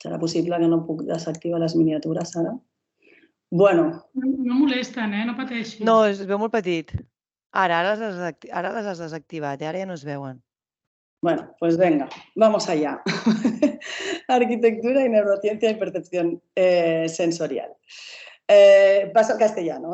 Serà possible que no puc desactivar les miniatures ara? Bueno. No molesten, no pateixis. No, es veu molt petit. Ara les has desactivat, ara ja no es veuen. Bueno, pues venga, vamos allá. Arquitectura y neurociencia y percepción sensorial. Paso al castellano,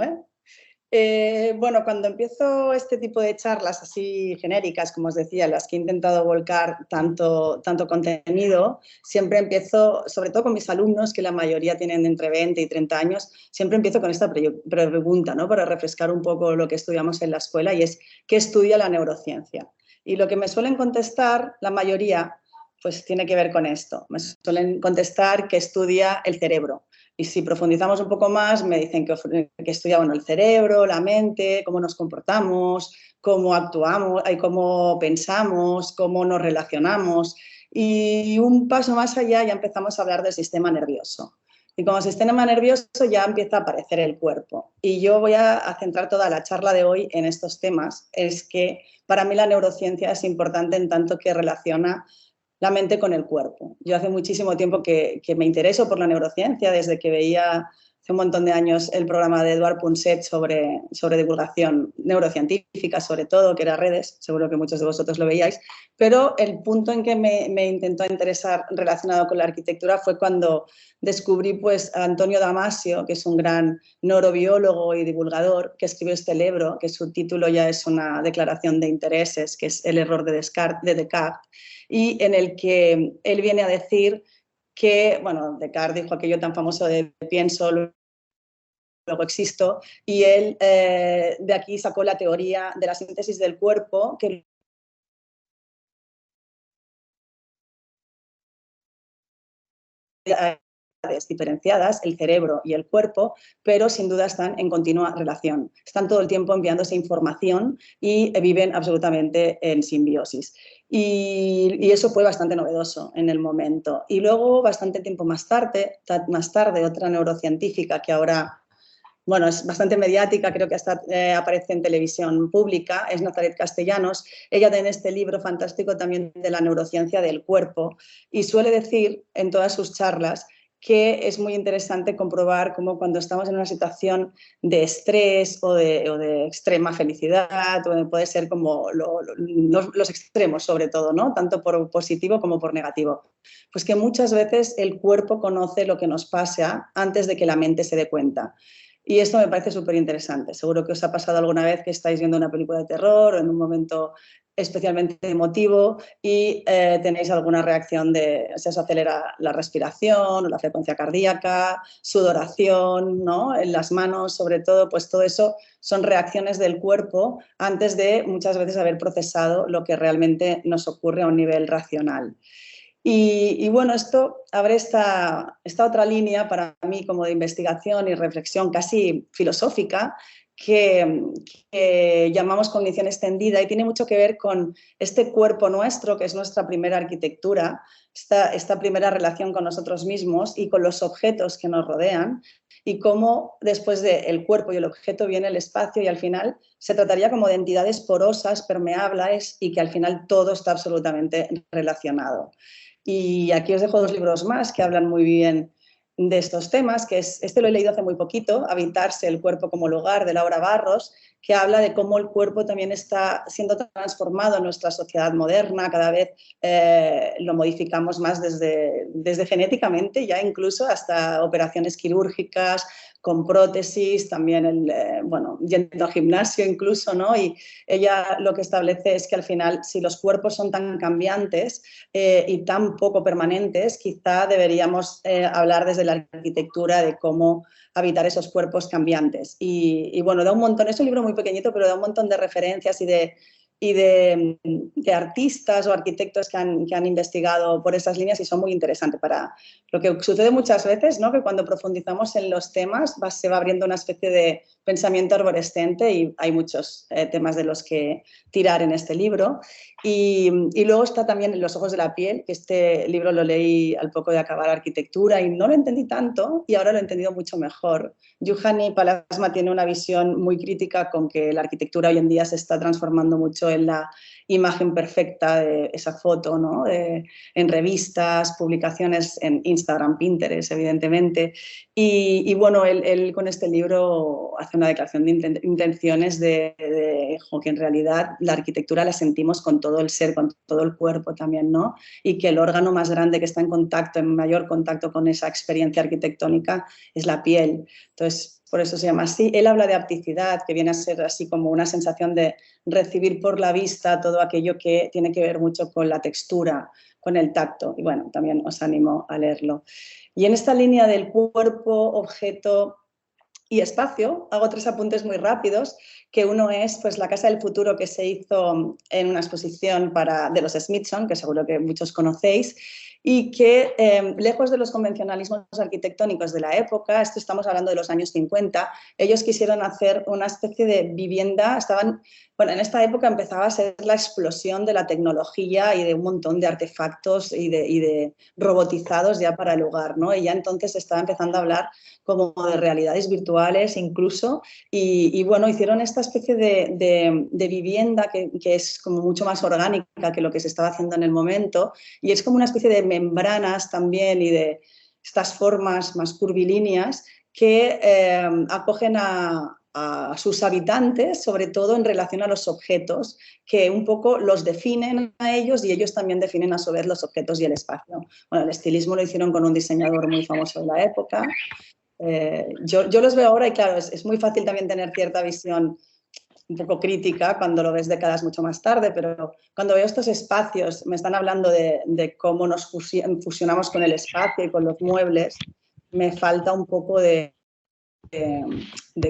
bueno, cuando empiezo este tipo de charlas así genéricas, como os decía, en las que he intentado volcar tanto contenido, siempre empiezo, sobre todo con mis alumnos, que la mayoría tienen entre 20 y 30 años, siempre empiezo con esta pregunta, ¿no? Para refrescar un poco lo que estudiamos en la escuela, y es, ¿qué estudia la neurociencia? Y lo que me suelen contestar, la mayoría, pues tiene que ver con esto. Me suelen contestar que estudia el cerebro. Y si profundizamos un poco más, me dicen que estudia el cerebro, la mente, cómo nos comportamos, cómo actuamos, cómo pensamos, cómo nos relacionamos. Y un paso más allá ya empezamos a hablar del sistema nervioso. Y como sistema nervioso ya empieza a aparecer el cuerpo. Y yo voy a centrar toda la charla de hoy en estos temas. Es que para mí la neurociencia es importante en tanto que relaciona la mente con el cuerpo. Yo hace muchísimo tiempo que me intereso por la neurociencia, desde que veía hace un montón de años el programa de Eduard Punset sobre divulgación neurocientífica, sobre todo, que era Redes, seguro que muchos de vosotros lo veíais, pero el punto en que me intentó interesar relacionado con la arquitectura fue cuando descubrí pues, a Antonio Damasio, que es un gran neurobiólogo y divulgador, que escribió este libro, que su título ya es una declaración de intereses, que es El error de Descartes, y en el que él viene a decir que, bueno, Descartes dijo aquello tan famoso de pienso, luego existo, y él de aquí sacó la teoría de la síntesis del cuerpo, que diferenciadas, el cerebro y el cuerpo, pero sin duda están en continua relación. Están todo el tiempo enviándose información y viven absolutamente en simbiosis. Y eso fue bastante novedoso en el momento. Y luego, bastante tiempo más tarde, otra neurocientífica que ahora, bueno, es bastante mediática, creo que hasta aparece en televisión pública, es Nazaret Castellanos. Ella tiene este libro fantástico también de la neurociencia del cuerpo y suele decir en todas sus charlas que es muy interesante comprobar cómo cuando estamos en una situación de estrés o de extrema felicidad, o puede ser como los extremos sobre todo, ¿no? Tanto por positivo como por negativo, pues que muchas veces el cuerpo conoce lo que nos pasa antes de que la mente se dé cuenta. Y esto me parece súper interesante. Seguro que os ha pasado alguna vez que estáis viendo una película de terror o en un momento especialmente emotivo y tenéis alguna reacción se os acelera la respiración o la frecuencia cardíaca, sudoración, ¿no? En las manos, sobre todo, pues todo eso son reacciones del cuerpo antes de muchas veces haber procesado lo que realmente nos ocurre a un nivel racional. Y bueno, esto abre esta otra línea para mí como de investigación y reflexión casi filosófica que llamamos cognición extendida y tiene mucho que ver con este cuerpo nuestro, que es nuestra primera arquitectura, esta primera relación con nosotros mismos y con los objetos que nos rodean, y cómo después del cuerpo y el objeto viene el espacio, y al final se trataría como de entidades porosas, permeables, y que al final todo está absolutamente relacionado. Y aquí os dejo dos libros más que hablan muy bien de estos temas, que este lo he leído hace muy poquito, Habitarse el cuerpo como lugar, de Laura Barros, que habla de cómo el cuerpo también está siendo transformado en nuestra sociedad moderna, cada vez lo modificamos más desde genéticamente, ya incluso hasta operaciones quirúrgicas, con prótesis, también yendo al gimnasio incluso, ¿no? Y ella lo que establece es que al final, si los cuerpos son tan cambiantes y tan poco permanentes, quizá deberíamos hablar desde la arquitectura de cómo habitar esos cuerpos cambiantes. Y bueno, da un montón, es un libro muy pequeñito, pero da un montón de referencias y de artistas o arquitectos que han investigado por esas líneas, y son muy interesantes para lo que sucede muchas veces, ¿no? Que cuando profundizamos en los temas se va abriendo una especie de pensamiento arborescente, y hay muchos temas de los que tirar en este libro. Y luego está también Los ojos de la piel, que este libro lo leí al poco de acabar arquitectura y no lo entendí tanto, y ahora lo he entendido mucho mejor. Juhani Palasma tiene una visión muy crítica con que la arquitectura hoy en día se está transformando mucho justo en la imagen perfecta de esa foto, ¿no? En revistas, publicaciones en Instagram, Pinterest, evidentemente. Y bueno, él con este libro hace una declaración de intenciones de que en realidad la arquitectura la sentimos con todo el ser, con todo el cuerpo también, ¿no? Y que el órgano más grande que está en contacto, en mayor contacto con esa experiencia arquitectónica es la piel. Entonces, por eso se llama así. Él habla de hapticidad, que viene a ser así como una sensación de recibir por la vista todo aquello que tiene que ver mucho con la textura, con el tacto. Y bueno, también os animo a leerlo. Y en esta línea del cuerpo, objeto y espacio, hago 3 apuntes muy rápidos, que uno es pues, la Casa del Futuro que se hizo en una exposición de los Smithson, que seguro que muchos conocéis, y que lejos de los convencionalismos arquitectónicos de la época, esto estamos hablando de los años 50, ellos quisieron hacer una especie de vivienda, bueno, en esta época empezaba a ser la explosión de la tecnología y de un montón de artefactos y de robotizados ya para el hogar, ¿no? Y ya entonces estaba empezando a hablar como de realidades virtuales incluso, y bueno, hicieron esta especie de vivienda que es como mucho más orgánica que lo que se estaba haciendo en el momento, y es como una especie de membranas también y de estas formas más curvilíneas que acogen a sus habitantes, sobre todo en relación a los objetos, que un poco los definen a ellos y ellos también definen a su vez los objetos y el espacio. Bueno, el estilismo lo hicieron con un diseñador muy famoso de la época. Yo los veo ahora y claro, es muy fácil también tener cierta visión un poco crítica cuando lo ves décadas mucho más tarde, pero cuando veo estos espacios, me están hablando de cómo nos fusionamos con el espacio y con los muebles, me falta un poco de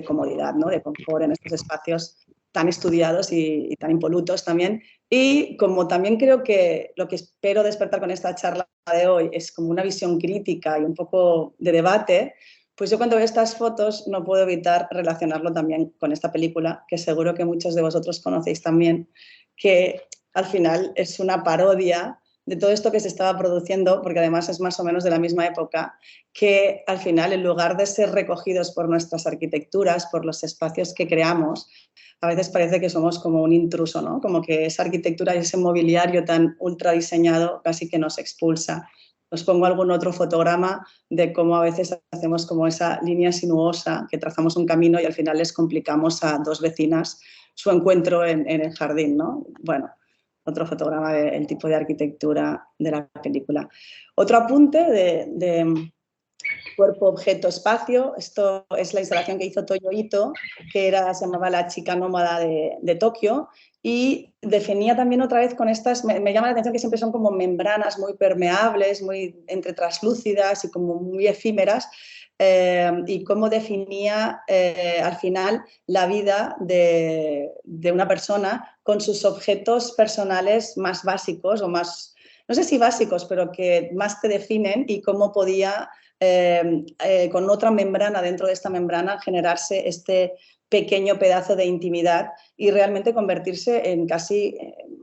comodidad, ¿no? De confort en estos espacios tan estudiados y tan impolutos también. Y como también creo que lo que espero despertar con esta charla de hoy es como una visión crítica y un poco de debate, pues yo cuando veo estas fotos no puedo evitar relacionarlo también con esta película, que seguro que muchos de vosotros conocéis también, que al final es una parodia de todo esto que se estaba produciendo, porque además es más o menos de la misma época, que al final, en lugar de ser recogidos por nuestras arquitecturas, por los espacios que creamos, a veces parece que somos como un intruso, ¿no? Como que esa arquitectura y ese mobiliario tan ultra diseñado casi que nos expulsa. Os pongo algún otro fotograma de cómo a veces hacemos como esa línea sinuosa, que trazamos un camino y al final les complicamos a 2 vecinas su encuentro en el jardín, ¿no? Bueno, otro fotograma del tipo de arquitectura de la película. Otro apunte de cuerpo, objeto, espacio. Esto es la instalación que hizo Toyo Ito, que se llamaba La chica nómada de Tokio, y definía también otra vez con estas, me llama la atención que siempre son como membranas muy permeables, muy entre translúcidas y como muy efímeras, y cómo definía al final la vida de una persona con sus objetos personales más básicos o más, no sé si básicos, pero que más te definen, y cómo podía con otra membrana dentro de esta membrana generarse este pequeño pedazo de intimidad y realmente convertirse en casi,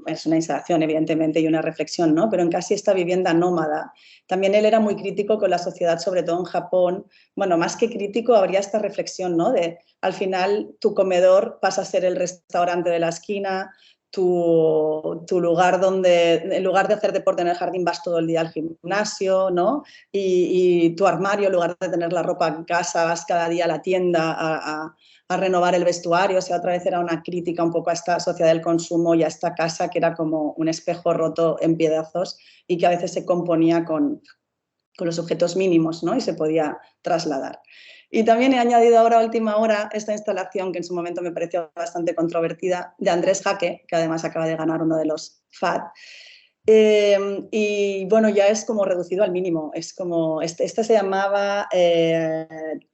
es una instalación evidentemente y una reflexión, ¿no? Pero en casi esta vivienda nómada. También él era muy crítico con la sociedad, sobre todo en Japón. Bueno, más que crítico, habría esta reflexión, ¿no? De al final tu comedor pasa a ser el restaurante de la esquina, tu lugar donde, en lugar de hacer deporte en el jardín, vas todo el día al gimnasio, ¿no? Y tu armario, en lugar de tener la ropa en casa, vas cada día a la tienda a renovar el vestuario. O sea, otra vez era una crítica un poco a esta sociedad del consumo y a esta casa que era como un espejo roto en pedazos y que a veces se componía con los objetos mínimos, ¿no? Y se podía trasladar. Y también he añadido ahora a última hora esta instalación que en su momento me pareció bastante controvertida, de Andrés Jaque, que además acaba de ganar uno de los FAD. Y bueno, ya es como reducido al mínimo. Es como, este se llamaba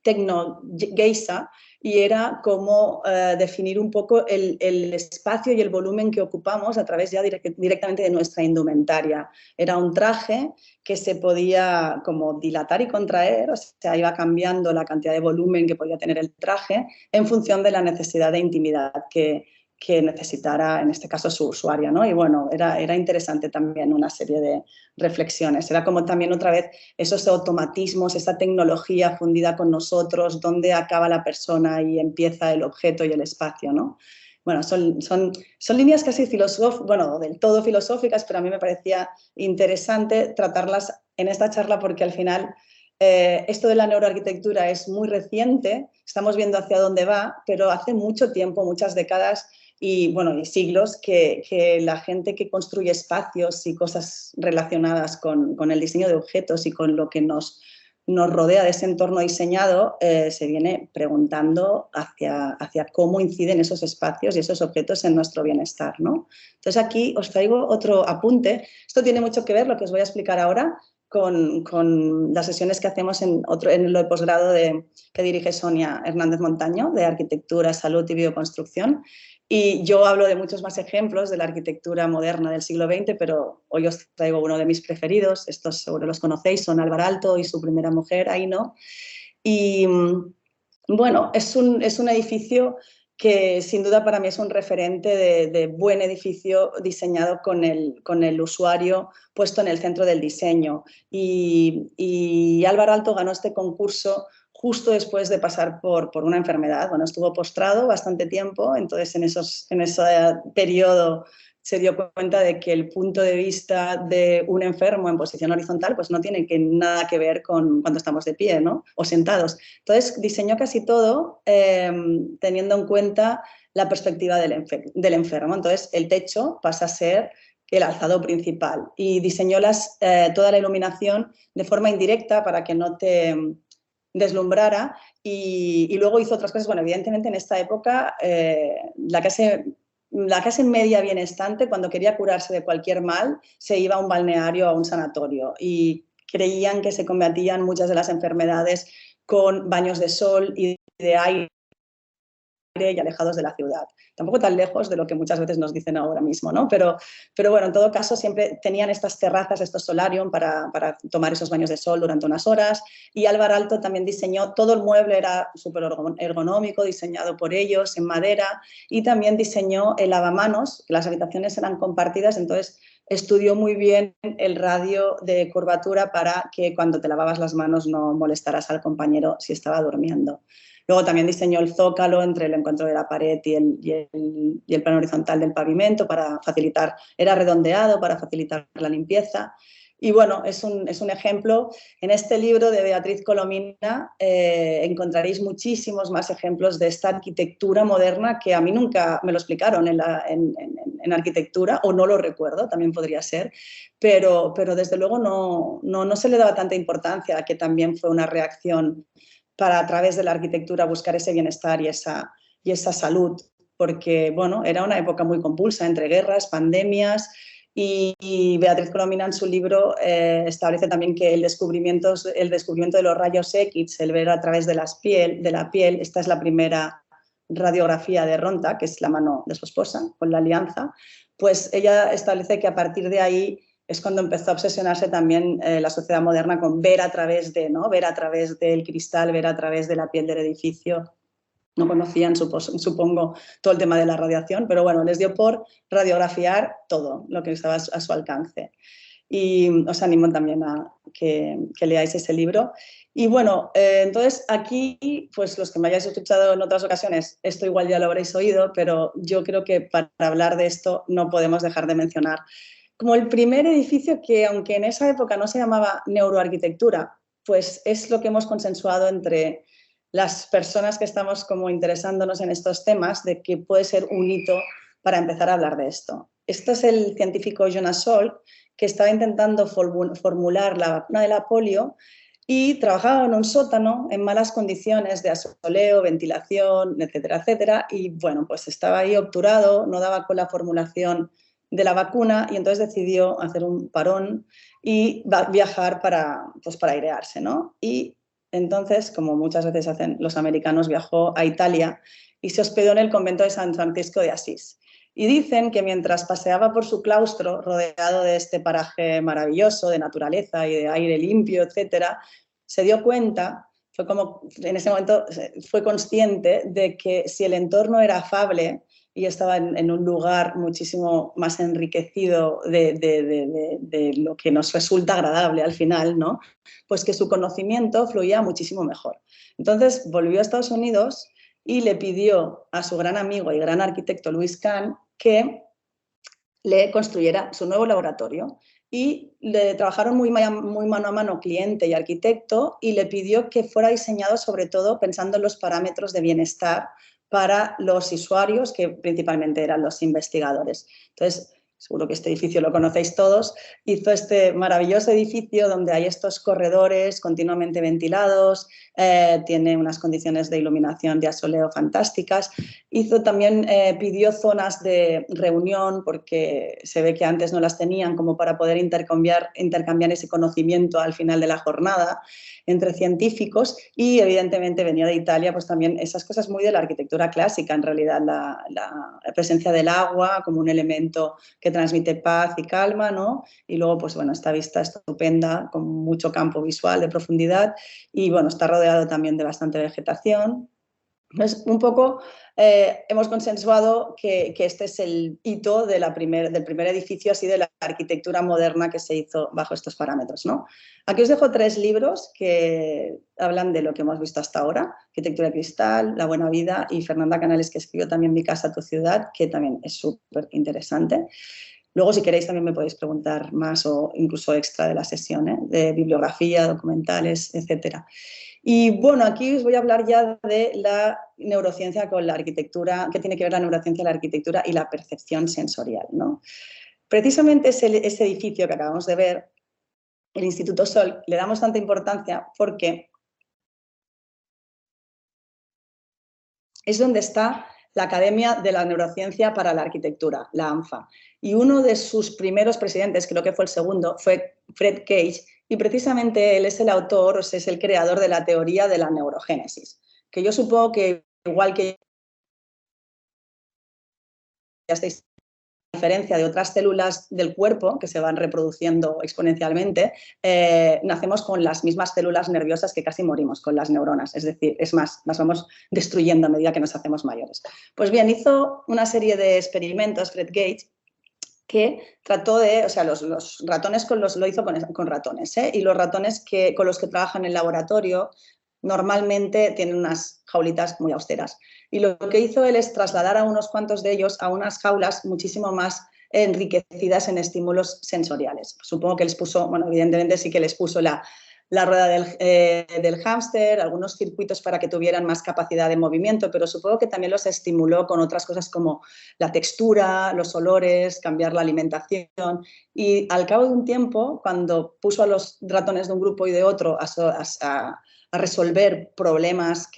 Tecno Geisha, y era como definir un poco el espacio y el volumen que ocupamos a través ya directamente de nuestra indumentaria. Era un traje que se podía como dilatar y contraer, o sea, iba cambiando la cantidad de volumen que podía tener el traje en función de la necesidad de intimidad que necesitara, en este caso, su usuaria, ¿no? Y bueno, era interesante también una serie de reflexiones. Era como también otra vez esos automatismos, esa tecnología fundida con nosotros, dónde acaba la persona y empieza el objeto y el espacio, ¿no? Bueno, son líneas casi filosóficas, bueno, del todo filosóficas, pero a mí me parecía interesante tratarlas en esta charla porque al final esto de la neuroarquitectura es muy reciente, estamos viendo hacia dónde va, pero hace mucho tiempo, muchas décadas y, bueno, y siglos que la gente que construye espacios y cosas relacionadas con el diseño de objetos y con lo que nos rodea de ese entorno diseñado, se viene preguntando hacia cómo inciden esos espacios y esos objetos en nuestro bienestar, ¿no? Entonces aquí os traigo otro apunte. Esto tiene mucho que ver, lo que os voy a explicar ahora, con las sesiones que hacemos en lo de posgrado que dirige Sonia Hernández Montaño, de Arquitectura, Salud y Bioconstrucción. Y yo hablo de muchos más ejemplos de la arquitectura moderna del siglo XX, pero hoy os traigo uno de mis preferidos. Estos seguro los conocéis, son Álvar Aalto y su primera mujer, Aino. Y bueno, es un edificio que sin duda para mí es un referente de buen edificio diseñado con el usuario puesto en el centro del diseño. Y Álvar Aalto ganó este concurso justo después de pasar por una enfermedad. Bueno, estuvo postrado bastante tiempo, entonces en ese periodo se dio cuenta de que el punto de vista de un enfermo en posición horizontal pues no tiene nada que ver con cuando estamos de pie, ¿no? O sentados. Entonces diseñó casi todo teniendo en cuenta la perspectiva del enfermo. Entonces el techo pasa a ser el alzado principal y diseñó toda la iluminación de forma indirecta para que no te deslumbrara y luego hizo otras cosas. Bueno, evidentemente en esta época la clase media bienestante, cuando quería curarse de cualquier mal, se iba a un balneario o a un sanatorio y creían que se combatían muchas de las enfermedades con baños de sol y de aire y alejados de la ciudad. Tampoco tan lejos de lo que muchas veces nos dicen ahora mismo, ¿no? Pero bueno, en todo caso siempre tenían estas terrazas, estos solarium para tomar esos baños de sol durante unas horas. Y Álvar Aalto también diseñó, todo el mueble era súper ergonómico, diseñado por ellos en madera, y también diseñó el lavamanos, las habitaciones eran compartidas, entonces estudió muy bien el radio de curvatura para que cuando te lavabas las manos no molestaras al compañero si estaba durmiendo. Luego también diseñó el zócalo entre el encuentro de la pared y el plano horizontal del pavimento para facilitar, era redondeado para facilitar la limpieza. Y bueno, es un ejemplo. En este libro de Beatriz Colomina encontraréis muchísimos más ejemplos de esta arquitectura moderna que a mí nunca me lo explicaron en arquitectura, o no lo recuerdo, también podría ser, pero desde luego no se le daba tanta importancia a que también fue una reacción para a través de la arquitectura buscar ese bienestar y esa salud, porque bueno, era una época muy convulsa entre guerras, pandemias, y Beatriz Colomina en su libro establece también que el descubrimiento de los rayos X, el ver a través de la piel, esta es la primera radiografía de Ronta, que es la mano de su esposa con la alianza, pues ella establece que a partir de ahí es cuando empezó a obsesionarse también la sociedad moderna con ver a través del cristal, ver a través de la piel del edificio. No conocían, supongo, todo el tema de la radiación, pero bueno, les dio por radiografiar todo lo que estaba a su alcance. Y os animo también a que leáis ese libro. Y bueno, entonces aquí, pues los que me hayáis escuchado en otras ocasiones, esto igual ya lo habréis oído, pero yo creo que para hablar de esto no podemos dejar de mencionar como el primer edificio que, aunque en esa época no se llamaba neuroarquitectura, pues es lo que hemos consensuado entre las personas que estamos como interesándonos en estos temas, de que puede ser un hito para empezar a hablar de esto. Esto es el científico Jonas Salk, que estaba intentando formular la vacuna de la polio y trabajaba en un sótano en malas condiciones de asoleo, ventilación, etcétera, etcétera, y bueno, pues estaba ahí obturado, no daba con la formulación de la vacuna y entonces decidió hacer un parón y viajar para airearse, ¿no? Y entonces, como muchas veces hacen los americanos, viajó a Italia y se hospedó en el convento de San Francisco de Asís. Y dicen que mientras paseaba por su claustro, rodeado de este paraje maravilloso de naturaleza y de aire limpio, etcétera, se dio cuenta, en ese momento fue consciente de que si el entorno era afable y estaba en un lugar muchísimo más enriquecido de lo que nos resulta agradable al final, ¿no? Pues que su conocimiento fluía muchísimo mejor. Entonces volvió a Estados Unidos y le pidió a su gran amigo y gran arquitecto Louis Kahn que le construyera su nuevo laboratorio. Y le trabajaron muy mano a mano cliente y arquitecto y le pidió que fuera diseñado sobre todo pensando en los parámetros de bienestar para los usuarios, que principalmente eran los investigadores. Entonces, seguro que este edificio lo conocéis todos, hizo este maravilloso edificio donde hay estos corredores continuamente ventilados, tiene unas condiciones de iluminación de asoleo fantásticas. Hizo también, pidió zonas de reunión porque se ve que antes no las tenían, como para poder intercambiar ese conocimiento al final de la jornada entre científicos, y evidentemente venía de Italia, pues también esas cosas muy de la arquitectura clásica, en realidad la presencia del agua como un elemento que transmite paz y calma, ¿no? Y luego, pues bueno, esta vista estupenda con mucho campo visual de profundidad y bueno, está rodeado también de bastante vegetación. Entonces, un poco hemos consensuado que este es el hito de del primer edificio así de la arquitectura moderna que se hizo bajo estos parámetros, ¿no? Aquí os dejo 3 libros que hablan de lo que hemos visto hasta ahora: Arquitectura de Cristal, La Buena Vida, y Fernanda Canales, que escribió también Mi Casa, Tu Ciudad, que también es súper interesante. Luego, si queréis, también me podéis preguntar más o incluso extra de la sesión, de bibliografía, documentales, etcétera. Y bueno, aquí os voy a hablar ya de la neurociencia con la arquitectura, qué tiene que ver la neurociencia, la arquitectura y la percepción sensorial, ¿no? Precisamente ese edificio que acabamos de ver, el Instituto Sol, le damos tanta importancia porque es donde está la Academia de la Neurociencia para la Arquitectura, la ANFA. Y uno de sus primeros presidentes, creo que fue el segundo, fue Fred Gage, y precisamente él es el autor, o sea, es el creador de la teoría de la neurogénesis, que yo supongo que igual que ya estáis, a diferencia de otras células del cuerpo que se van reproduciendo exponencialmente, nacemos con las mismas células nerviosas que casi morimos, con las neuronas. Es decir, es más, las vamos destruyendo a medida que nos hacemos mayores. Pues bien, hizo una serie de experimentos Fred Gage que trató de, o sea, los ratones lo hizo con ratones, y los ratones con los que trabaja en el laboratorio normalmente tienen unas jaulitas muy austeras. Y lo que hizo él es trasladar a unos cuantos de ellos a unas jaulas muchísimo más enriquecidas en estímulos sensoriales. Supongo que les puso, bueno, evidentemente sí que les puso la rueda del hámster, algunos circuitos para que tuvieran más capacidad de movimiento, pero supongo que también los estimuló con otras cosas como la textura, los olores, cambiar la alimentación. Y al cabo de un tiempo, cuando puso a los ratones de un grupo y de otro a resolver problemas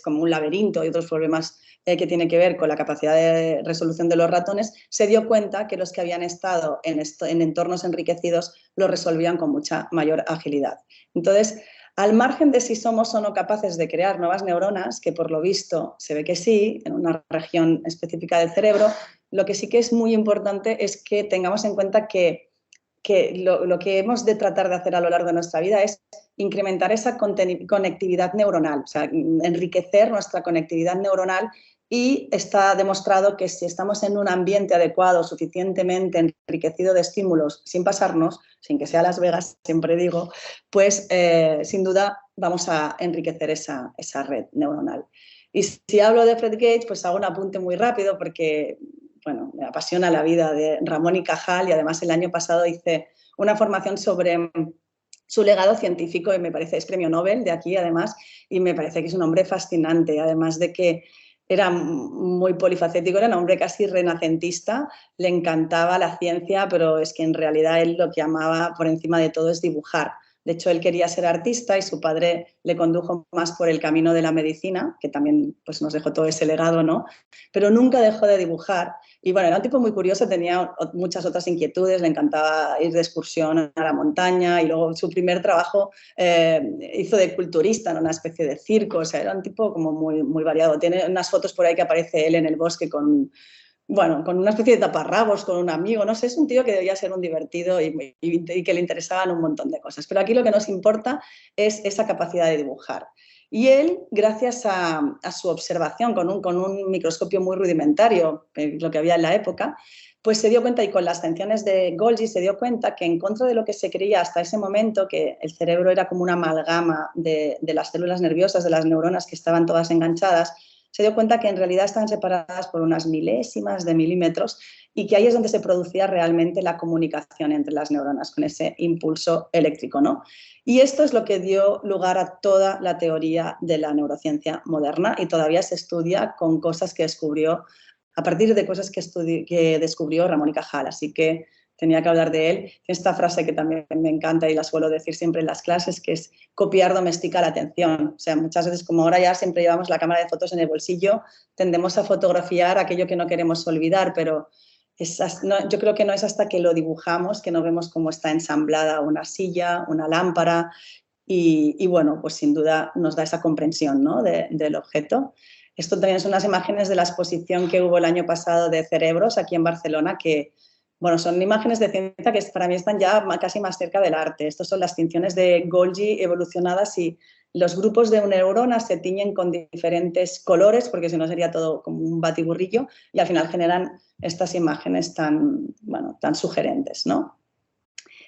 como un laberinto y otros problemas que tienen que ver con la capacidad de resolución de los ratones, se dio cuenta que los que habían estado en entornos enriquecidos lo resolvían con mucha mayor agilidad. Entonces, al margen de si somos o no capaces de crear nuevas neuronas, que por lo visto se ve que sí, en una región específica del cerebro, lo que sí que es muy importante es que tengamos en cuenta que lo que hemos de tratar de hacer a lo largo de nuestra vida es incrementar esa conectividad neuronal, o sea, enriquecer nuestra conectividad neuronal, y está demostrado que si estamos en un ambiente adecuado, suficientemente enriquecido de estímulos, sin pasarnos, sin que sea Las Vegas, siempre digo, pues sin duda vamos a enriquecer esa red neuronal. Y si hablo de Fred Gage, pues hago un apunte muy rápido porque bueno, me apasiona la vida de Ramón y Cajal, y además el año pasado hice una formación sobre su legado científico y me parece, es premio Nobel de aquí además, y me parece que es un hombre fascinante, además de que era muy polifacético, era un hombre casi renacentista, le encantaba la ciencia, pero es que en realidad él lo que amaba por encima de todo es dibujar. De hecho, él quería ser artista y su padre le condujo más por el camino de la medicina, que también pues, nos dejó todo ese legado, ¿no? Pero nunca dejó de dibujar. Y bueno, era un tipo muy curioso, tenía muchas otras inquietudes, le encantaba ir de excursión a la montaña, y luego su primer trabajo hizo de culturista en una especie de circo, o sea, era un tipo como muy, muy variado. Tiene unas fotos por ahí que aparece él en el bosque con una especie de taparrabos, con un amigo, no sé, es un tío que debía ser un divertido y que le interesaban un montón de cosas. Pero aquí lo que nos importa es esa capacidad de dibujar. Y él, gracias a su observación con un microscopio muy rudimentario, lo que había en la época, pues se dio cuenta, y con las tensiones de Golgi se dio cuenta que en contra de lo que se creía hasta ese momento, que el cerebro era como una amalgama de las células nerviosas, de las neuronas que estaban todas enganchadas, se dio cuenta que en realidad están separadas por unas milésimas de milímetros y que ahí es donde se producía realmente la comunicación entre las neuronas con ese impulso eléctrico, ¿no? Y esto es lo que dio lugar a toda la teoría de la neurociencia moderna y todavía se estudia con cosas que descubrió, a partir de cosas que descubrió Ramón y Cajal. Así que tenía que hablar de él. Esta frase que también me encanta y la suelo decir siempre en las clases, que es copiar domestica la atención. O sea, muchas veces, como ahora ya siempre llevamos la cámara de fotos en el bolsillo, tendemos a fotografiar aquello que no queremos olvidar, pero yo creo que no es hasta que lo dibujamos que no vemos cómo está ensamblada una silla, una lámpara y bueno, pues sin duda nos da esa comprensión, ¿no?, del objeto. Esto también son unas imágenes de la exposición que hubo el año pasado de cerebros aquí en Barcelona, que bueno, son imágenes de ciencia que para mí están ya casi más cerca del arte. Estos son las tinciones de Golgi evolucionadas y los grupos de neuronas se tiñen con diferentes colores, porque si no sería todo como un batiburrillo, y al final generan estas imágenes tan, bueno, tan sugerentes, ¿no?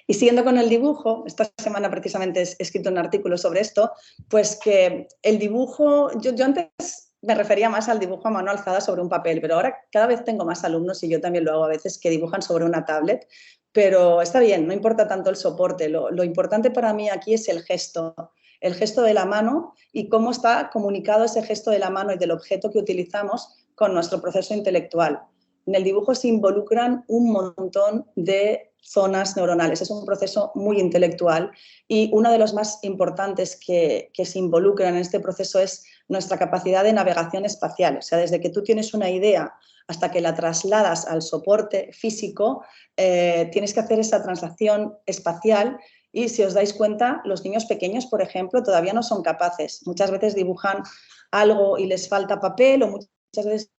Y siguiendo con el dibujo, esta semana precisamente he escrito un artículo sobre esto, pues que el dibujo, yo antes me refería más al dibujo a mano alzada sobre un papel, pero ahora cada vez tengo más alumnos, y yo también lo hago a veces, que dibujan sobre una tablet, pero está bien, no importa tanto el soporte, lo importante para mí aquí es el gesto de la mano y cómo está comunicado ese gesto de la mano y del objeto que utilizamos con nuestro proceso intelectual. En el dibujo se involucran un montón de zonas neuronales, es un proceso muy intelectual y uno de los más importantes que se involucran en este proceso es nuestra capacidad de navegación espacial. O sea, desde que tú tienes una idea hasta que la trasladas al soporte físico, tienes que hacer esa traslación espacial y si os dais cuenta, los niños pequeños, por ejemplo, todavía no son capaces. Muchas veces dibujan algo y les falta papel o muchas veces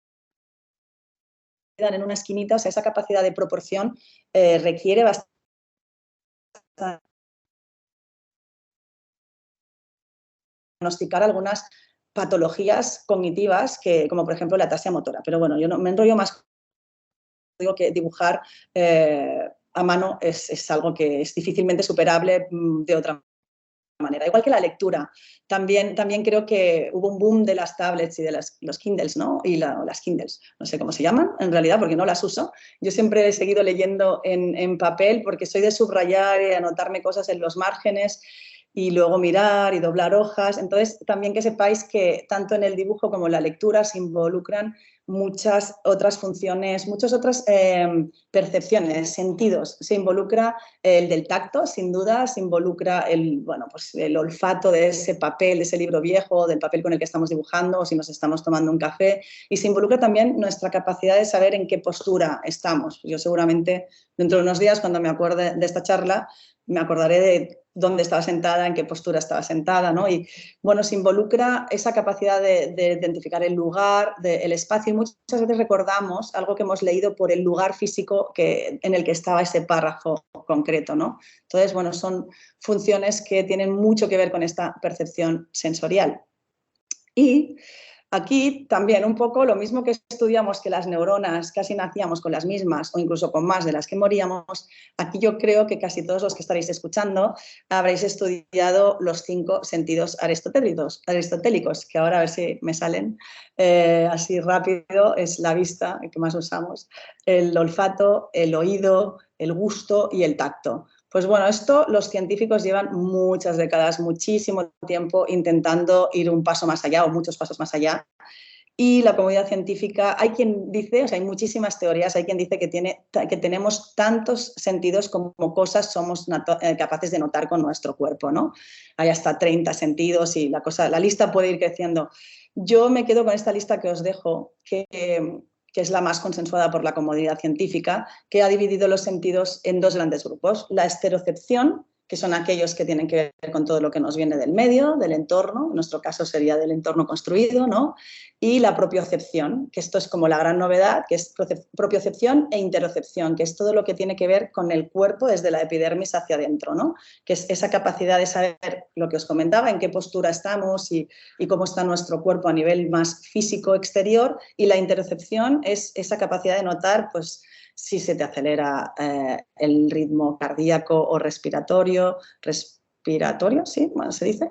en una esquinita, o sea, esa capacidad de proporción requiere bastante diagnosticar algunas patologías cognitivas, como por ejemplo la ataxia motora. Pero bueno, yo no me enrollo más, digo que dibujar a mano es algo que es difícilmente superable de otra manera. Igual que la lectura. También creo que hubo un boom de las tablets y de los Kindles, ¿no? Y las Kindles, no sé cómo se llaman en realidad porque no las uso. Yo siempre he seguido leyendo en papel porque soy de subrayar y anotarme cosas en los márgenes y luego mirar y doblar hojas. Entonces, también que sepáis que tanto en el dibujo como en la lectura se involucran muchas otras funciones, muchas otras percepciones, sentidos. Se involucra el del tacto, sin duda, se involucra pues el olfato de ese papel, de ese libro viejo, del papel con el que estamos dibujando o si nos estamos tomando un café, y se involucra también nuestra capacidad de saber en qué postura estamos. Yo seguramente dentro de unos días, cuando me acuerde de esta charla, me acordaré de dónde estaba sentada, en qué postura estaba sentada, ¿no? Y bueno, se involucra esa capacidad de identificar el lugar, el espacio, y muchas veces recordamos algo que hemos leído por el lugar físico en el que estaba ese párrafo concreto, ¿no? Entonces, bueno, son funciones que tienen mucho que ver con esta percepción sensorial. Y aquí también un poco lo mismo que estudiamos que las neuronas casi nacíamos con las mismas o incluso con más de las que moríamos, aquí yo creo que casi todos los que estaréis escuchando habréis estudiado los 5 sentidos aristotélicos, que ahora a ver si me salen así rápido, es la vista, el que más usamos, el olfato, el oído, el gusto y el tacto. Pues bueno, esto los científicos llevan muchas décadas, muchísimo tiempo intentando ir un paso más allá o muchos pasos más allá. Y la comunidad científica, hay quien dice, o sea, hay muchísimas teorías, hay quien dice que tenemos tantos sentidos como cosas somos capaces de notar con nuestro cuerpo, ¿no? Hay hasta 30 sentidos y la lista puede ir creciendo. Yo me quedo con esta lista que os dejo, que es la más consensuada por la comunidad científica, que ha dividido los sentidos en 2 grandes grupos. La estereocepción, que son aquellos que tienen que ver con todo lo que nos viene del medio, del entorno, en nuestro caso sería del entorno construido, ¿no? Y la propiocepción, que esto es como la gran novedad, que es propiocepción e interocepción, que es todo lo que tiene que ver con el cuerpo desde la epidermis hacia adentro, ¿no? Que es esa capacidad de saber lo que os comentaba, en qué postura estamos y cómo está nuestro cuerpo a nivel más físico exterior, y la interocepción es esa capacidad de notar, pues, si se te acelera el ritmo cardíaco o respiratorio, respiratorio, sí, bueno, se dice,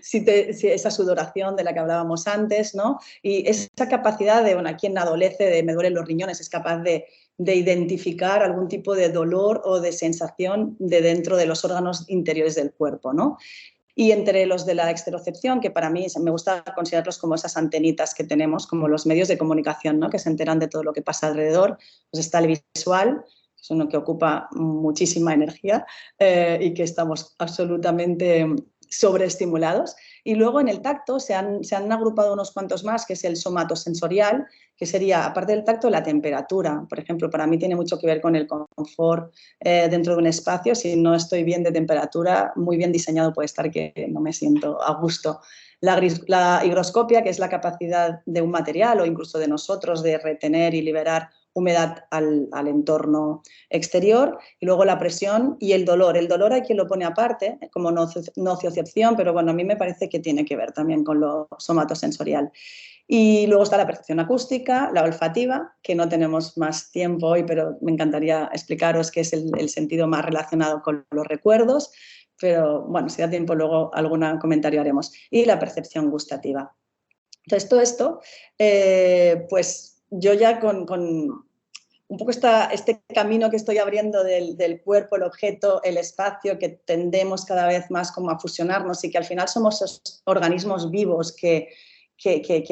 si esa sudoración de la que hablábamos antes, ¿no? Y esa capacidad de, bueno, quien adolece de me duelen los riñones, es capaz de identificar algún tipo de dolor o de sensación de dentro de los órganos interiores del cuerpo, ¿no? Y entre los de la exterocepción, que para mí me gusta considerarlos como esas antenitas que tenemos, como los medios de comunicación, ¿no? Que se enteran de todo lo que pasa alrededor, pues está el visual, que es uno que ocupa muchísima energía y que estamos absolutamente sobreestimulados. Y luego en el tacto se han agrupado unos cuantos más, que es el somatosensorial, que sería, aparte del tacto, la temperatura. Por ejemplo, para mí tiene mucho que ver con el confort dentro de un espacio. Si no estoy bien de temperatura, muy bien diseñado puede estar que no me siento a gusto. La higroscopia, que es la capacidad de un material o incluso de nosotros de retener y liberar humedad al entorno exterior, y luego la presión y el dolor. El dolor hay quien lo pone aparte, como nociocepción, pero bueno, a mí me parece que tiene que ver también con lo somatosensorial. Y luego está la percepción acústica, la olfativa, que no tenemos más tiempo hoy, pero me encantaría explicaros que es el sentido más relacionado con los recuerdos, pero bueno, si da tiempo luego algún comentario haremos. Y la percepción gustativa. Entonces, todo esto, pues yo ya con un poco este camino que estoy abriendo del cuerpo, el objeto, el espacio, que tendemos cada vez más como a fusionarnos y que al final somos esos organismos vivos que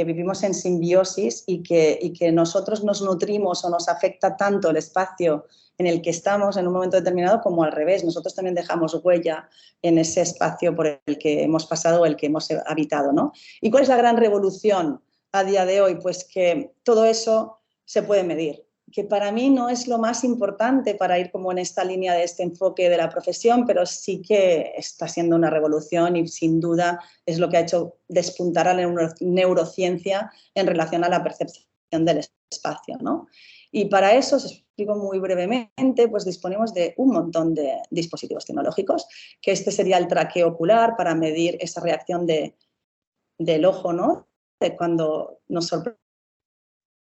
vivimos en simbiosis y que nosotros nos nutrimos o nos afecta tanto el espacio en el que estamos en un momento determinado como al revés. Nosotros también dejamos huella en ese espacio por el que hemos pasado o el que hemos habitado, ¿no? ¿Y cuál es la gran revolución a día de hoy? Pues que todo eso se puede medir, que para mí no es lo más importante para ir como en esta línea de este enfoque de la profesión, pero sí que está siendo una revolución y sin duda es lo que ha hecho despuntar a la neurociencia en relación a la percepción del espacio, ¿no? Y para eso, os explico muy brevemente, pues disponemos de un montón de dispositivos tecnológicos, que este sería el traqueo ocular para medir esa reacción del ojo, ¿no? De cuando nos sorprende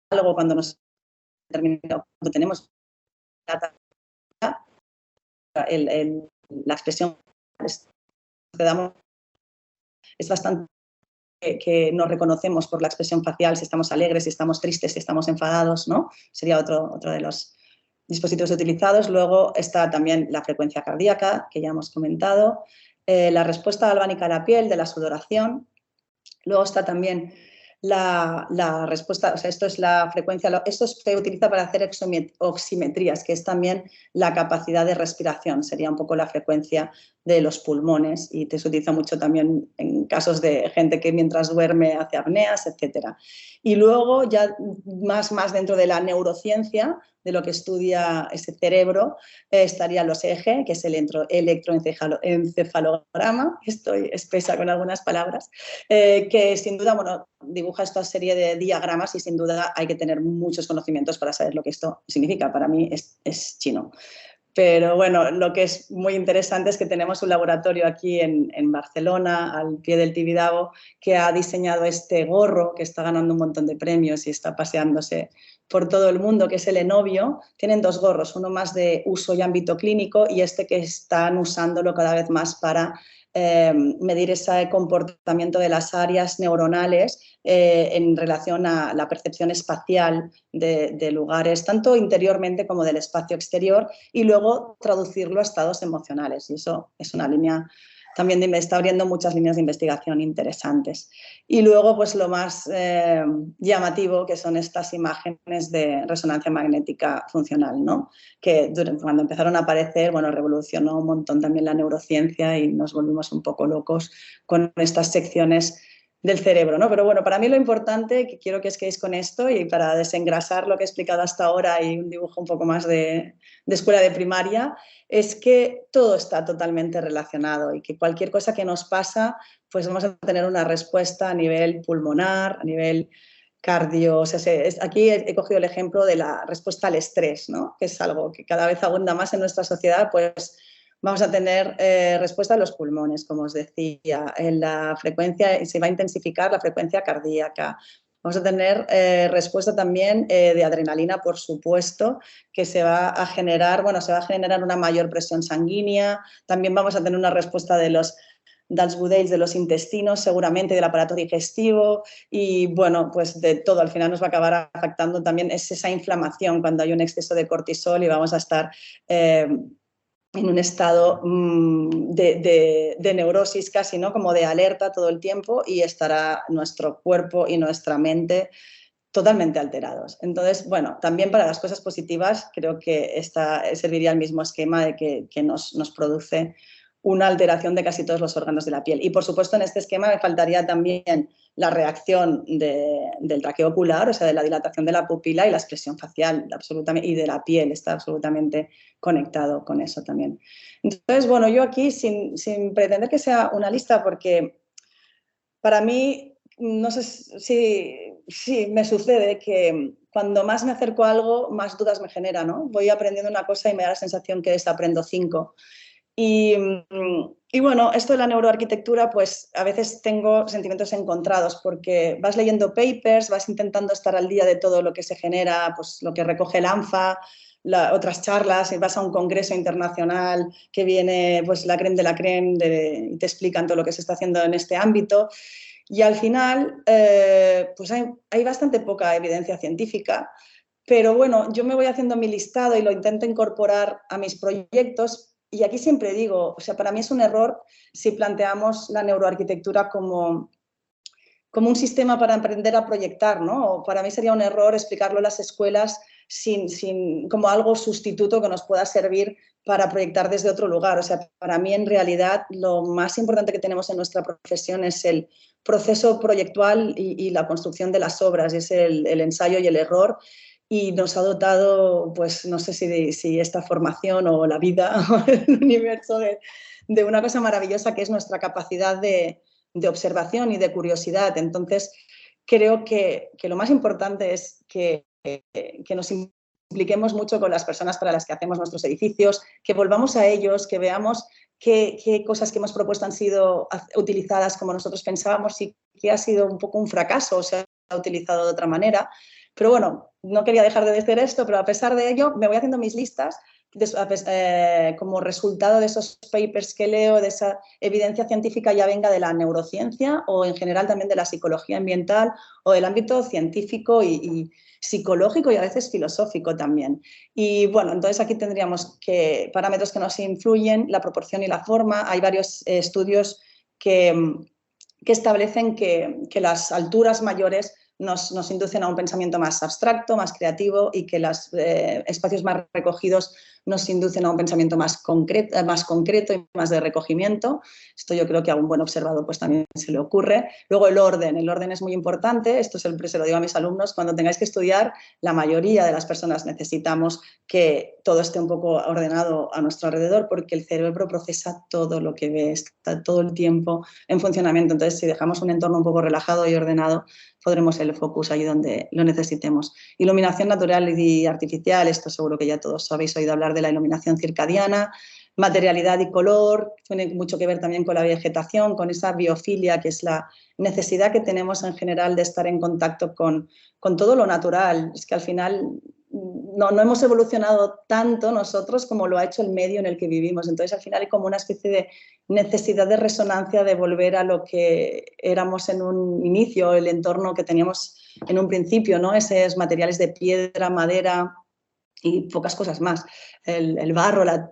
algo, cuando nos cuando tenemos la expresión que damos es bastante que nos reconocemos por la expresión facial, si estamos alegres, si estamos tristes, si estamos enfadados, ¿no? Sería otro de los dispositivos utilizados. Luego está también la frecuencia cardíaca, que ya hemos comentado, la respuesta galvánica a la piel, de la sudoración. Luego está también la respuesta, o sea, esto es la frecuencia, esto se utiliza para hacer oximetrías, que es también la capacidad de respiración, sería un poco la frecuencia de los pulmones y se utiliza mucho también en casos de gente que mientras duerme hace apneas, etc. Y luego ya más dentro de la neurociencia, de lo que estudia ese cerebro, estarían los EEG, que es el electroencefalograma, estoy espesa con algunas palabras, que sin duda, bueno, dibuja esta serie de diagramas y sin duda hay que tener muchos conocimientos para saber lo que esto significa. Para mí es chino. Pero bueno, lo que es muy interesante es que tenemos un laboratorio aquí en Barcelona, al pie del Tibidabo, que ha diseñado este gorro que está ganando un montón de premios y está paseándose por todo el mundo, que es el Enovio. Tienen dos gorros, uno más de uso y ámbito clínico y este que están usándolo cada vez más para medir ese comportamiento de las áreas neuronales en relación a la percepción espacial de lugares, tanto interiormente como del espacio exterior, y luego traducirlo a estados emocionales. Y eso es una línea también está abriendo muchas líneas de investigación interesantes. Y luego, pues lo más llamativo, que son estas imágenes de resonancia magnética funcional, ¿no? Que cuando empezaron a aparecer, bueno, revolucionó un montón también la neurociencia y nos volvimos un poco locos con estas secciones del cerebro, ¿no? Pero bueno, para mí lo importante, que quiero que os quedéis con esto y para desengrasar lo que he explicado hasta ahora y un dibujo un poco más de escuela de primaria, es que todo está totalmente relacionado y que cualquier cosa que nos pasa, pues vamos a tener una respuesta a nivel pulmonar, a nivel cardio. O sea, aquí he cogido el ejemplo de la respuesta al estrés, ¿no? Que es algo que cada vez abunda más en nuestra sociedad, pues vamos a tener respuesta a los pulmones, como os decía, en la frecuencia, se va a intensificar la frecuencia cardíaca, Vamos a tener respuesta también de adrenalina, por supuesto, que se va a generar, bueno, se va a generar una mayor presión sanguínea. También vamos a tener una respuesta dels budells, de los intestinos, seguramente del aparato digestivo y, bueno, pues de todo. Al final nos va a acabar afectando también esa inflamación cuando hay un exceso de cortisol y vamos a estar en un estado de neurosis casi, ¿no? Como de alerta todo el tiempo y estará nuestro cuerpo y nuestra mente totalmente alterados. Entonces, bueno, también para las cosas positivas creo que serviría el mismo esquema de que nos produce una alteración de casi todos los órganos de la piel. Y, por supuesto, en este esquema me faltaría también la reacción del traqueo ocular, o sea, de la dilatación de la pupila y la expresión facial, absolutamente, y de la piel, está absolutamente conectado con eso también. Entonces, bueno, yo aquí, sin pretender que sea una lista, porque para mí, no sé si me sucede que cuando más me acerco a algo, más dudas me genera, ¿no? Voy aprendiendo una cosa y me da la sensación que desaprendo 5. Y bueno, esto de la neuroarquitectura, pues a veces tengo sentimientos encontrados porque vas leyendo papers, vas intentando estar al día de todo lo que se genera, pues lo que recoge el ANFA, otras charlas, y vas a un congreso internacional que viene pues la creme de la creme y te explican todo lo que se está haciendo en este ámbito. Y al final, pues hay bastante poca evidencia científica, pero bueno, yo me voy haciendo mi listado y lo intento incorporar a mis proyectos. Y aquí siempre digo, o sea, para mí es un error si planteamos la neuroarquitectura como un sistema para aprender a proyectar, ¿no? O para mí sería un error explicarlo en las escuelas como algo sustituto que nos pueda servir para proyectar desde otro lugar. O sea, para mí en realidad lo más importante que tenemos en nuestra profesión es el proceso proyectual y la construcción de las obras, es el ensayo y el error. Y nos ha dotado, pues no sé si esta formación o la vida o el universo de una cosa maravillosa que es nuestra capacidad de observación y de curiosidad. Entonces, creo que lo más importante es que nos impliquemos mucho con las personas para las que hacemos nuestros edificios, que volvamos a ellos, que veamos qué cosas que hemos propuesto han sido utilizadas como nosotros pensábamos y qué ha sido un poco un fracaso o se ha utilizado de otra manera. Pero bueno, no quería dejar de decir esto, pero a pesar de ello me voy haciendo mis listas como resultado de esos papers que leo, de esa evidencia científica, ya venga de la neurociencia o en general también de la psicología ambiental o del ámbito científico y psicológico y a veces filosófico también. Y bueno, entonces aquí tendríamos parámetros que nos influyen, la proporción y la forma. Hay varios estudios que establecen que las alturas mayores nos inducen a un pensamiento más abstracto, más creativo y que los espacios más recogidos nos inducen a un pensamiento más concreto y más de recogimiento. Esto yo creo que a un buen observador pues también se le ocurre. Luego el orden es muy importante, esto siempre se lo digo a mis alumnos, cuando tengáis que estudiar, la mayoría de las personas necesitamos que todo esté un poco ordenado a nuestro alrededor porque el cerebro procesa todo lo que ve, está todo el tiempo en funcionamiento. Entonces, si dejamos un entorno un poco relajado y ordenado, podremos el focus allí donde lo necesitemos. Iluminación natural y artificial, esto seguro que ya todos habéis oído hablar de la iluminación circadiana, materialidad y color, tiene mucho que ver también con la vegetación, con esa biofilia, que es la necesidad que tenemos en general de estar en contacto con todo lo natural. Es que al final no hemos evolucionado tanto nosotros como lo ha hecho el medio en el que vivimos. Entonces, al final hay como una especie de necesidad de resonancia de volver a lo que éramos en un inicio, el entorno que teníamos en un principio, ¿no? Esos materiales de piedra, madera y pocas cosas más. El barro, la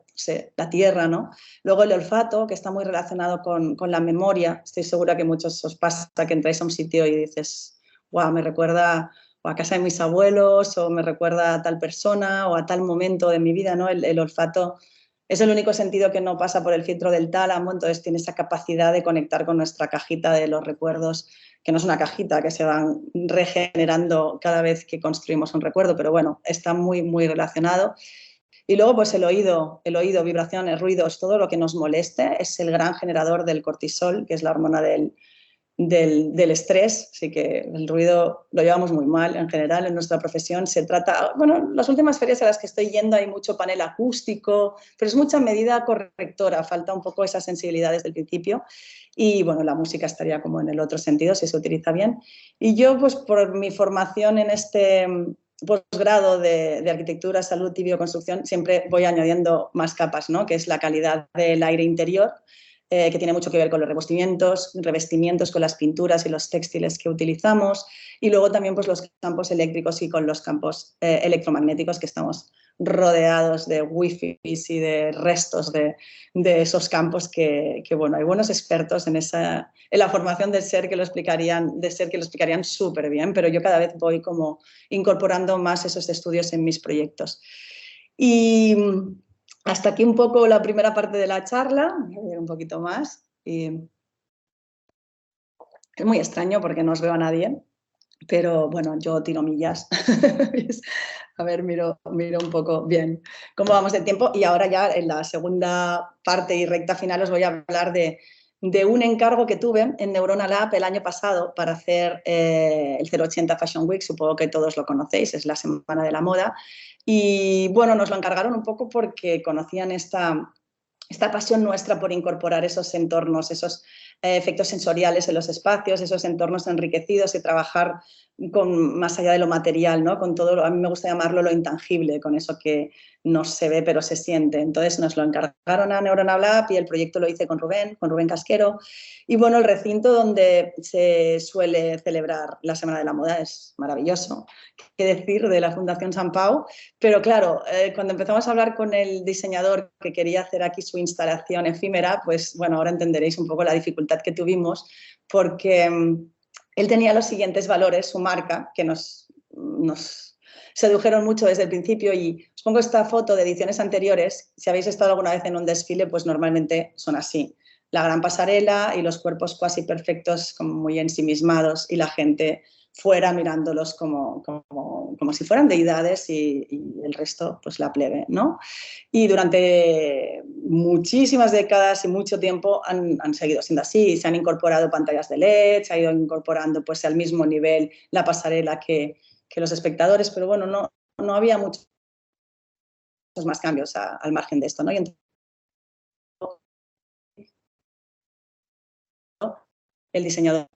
tierra, ¿no? Luego el olfato, que está muy relacionado con la memoria. Estoy segura que a muchos os pasa que entráis a un sitio y dices, wow, me recuerda o a casa de mis abuelos, o me recuerda a tal persona, o a tal momento de mi vida, ¿no? El olfato es el único sentido que no pasa por el filtro del tálamo, entonces tiene esa capacidad de conectar con nuestra cajita de los recuerdos, que no es una cajita, que se van regenerando cada vez que construimos un recuerdo, pero bueno, está muy, muy relacionado. Y luego, pues el oído, vibraciones, ruidos, todo lo que nos moleste es el gran generador del cortisol, que es la hormona del del estrés, así que el ruido lo llevamos muy mal en general en nuestra profesión. Se trata, bueno, las últimas ferias a las que estoy yendo hay mucho panel acústico, pero es mucha medida correctora, falta un poco esa sensibilidad desde el principio y bueno, la música estaría como en el otro sentido si se utiliza bien. Y yo pues por mi formación en este posgrado de arquitectura, salud y bioconstrucción siempre voy añadiendo más capas, ¿no? Que es la calidad del aire interior, que tiene mucho que ver con los revestimientos, con las pinturas y los textiles que utilizamos, y luego también pues, los campos eléctricos y con los campos electromagnéticos, que estamos rodeados de wifi y de restos de esos campos que, bueno, hay buenos expertos en la formación del ser que lo explicarían súper bien, pero yo cada vez voy como incorporando más esos estudios en mis proyectos. Y hasta aquí un poco la primera parte de la charla, voy a ver un poquito más. Y es muy extraño porque no os veo a nadie, pero bueno, yo tiro millas. A ver, miro un poco bien cómo vamos de tiempo. Y ahora ya en la segunda parte y recta final os voy a hablar de un encargo que tuve en Neurona Lab el año pasado para hacer el 080 Fashion Week. Supongo que todos lo conocéis, es la semana de la moda. Y bueno, nos lo encargaron un poco porque conocían esta pasión nuestra por incorporar esos entornos, esos efectos sensoriales en los espacios, esos entornos enriquecidos y trabajar más allá de lo material, ¿no? Con todo, a mí me gusta llamarlo lo intangible, con eso que no se ve pero se siente. Entonces nos lo encargaron a Neurona Lab y el proyecto lo hice con Rubén Casquero. Y bueno, el recinto donde se suele celebrar la Semana de la Moda es maravilloso. ¿Qué decir de la Fundación Sant Pau? Pero claro, cuando empezamos a hablar con el diseñador que quería hacer aquí su instalación efímera, pues bueno, ahora entenderéis un poco la dificultad que tuvimos porque él tenía los siguientes valores, su marca, que nos sedujeron mucho desde el principio, y os pongo esta foto de ediciones anteriores. Si habéis estado alguna vez en un desfile, pues normalmente son así. La gran pasarela y los cuerpos cuasi perfectos, como muy ensimismados, y la gente fuera mirándolos como si fueran deidades y el resto, pues la plebe, ¿no? Y durante muchísimas décadas y mucho tiempo han seguido siendo así. Se han incorporado pantallas de LED, se ha ido incorporando pues al mismo nivel la pasarela que los espectadores, pero bueno, no había muchos más cambios al margen de esto, ¿no? Y entonces, el diseñador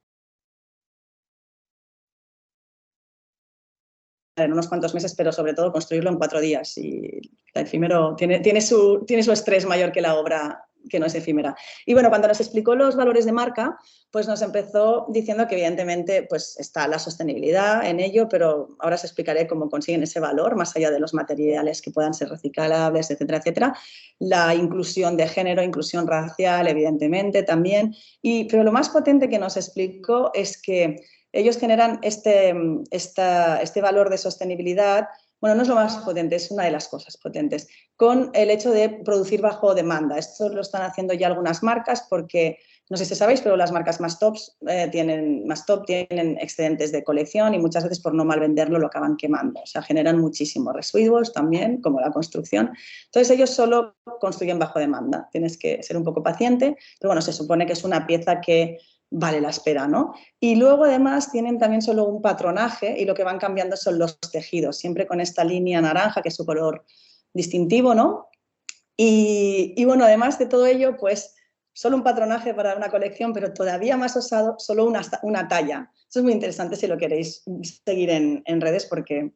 en unos cuantos meses, pero sobre todo construirlo en 4 días. Y el efímero tiene su estrés mayor que la obra que no es efímera. Y bueno, cuando nos explicó los valores de marca, pues nos empezó diciendo que evidentemente pues está la sostenibilidad en ello, pero ahora os explicaré cómo consiguen ese valor, más allá de los materiales que puedan ser reciclables, etcétera, etcétera. La inclusión de género, inclusión racial, evidentemente también. Pero lo más potente que nos explicó es que ellos generan este valor de sostenibilidad. Bueno, no es lo más potente, es una de las cosas potentes, con el hecho de producir bajo demanda. Esto lo están haciendo ya algunas marcas porque, no sé si sabéis, pero las marcas más top tienen excedentes de colección y muchas veces por no mal venderlo lo acaban quemando. O sea, generan muchísimos residuos también, como la construcción. Entonces ellos solo construyen bajo demanda. Tienes que ser un poco paciente, pero bueno, se supone que es una pieza que vale la espera, ¿no? Y luego además tienen también solo un patronaje y lo que van cambiando son los tejidos, siempre con esta línea naranja que es su color distintivo, ¿no? Y bueno, además de todo ello, pues solo un patronaje para una colección, pero todavía más osado, solo una talla. Eso es muy interesante si lo queréis seguir en redes porque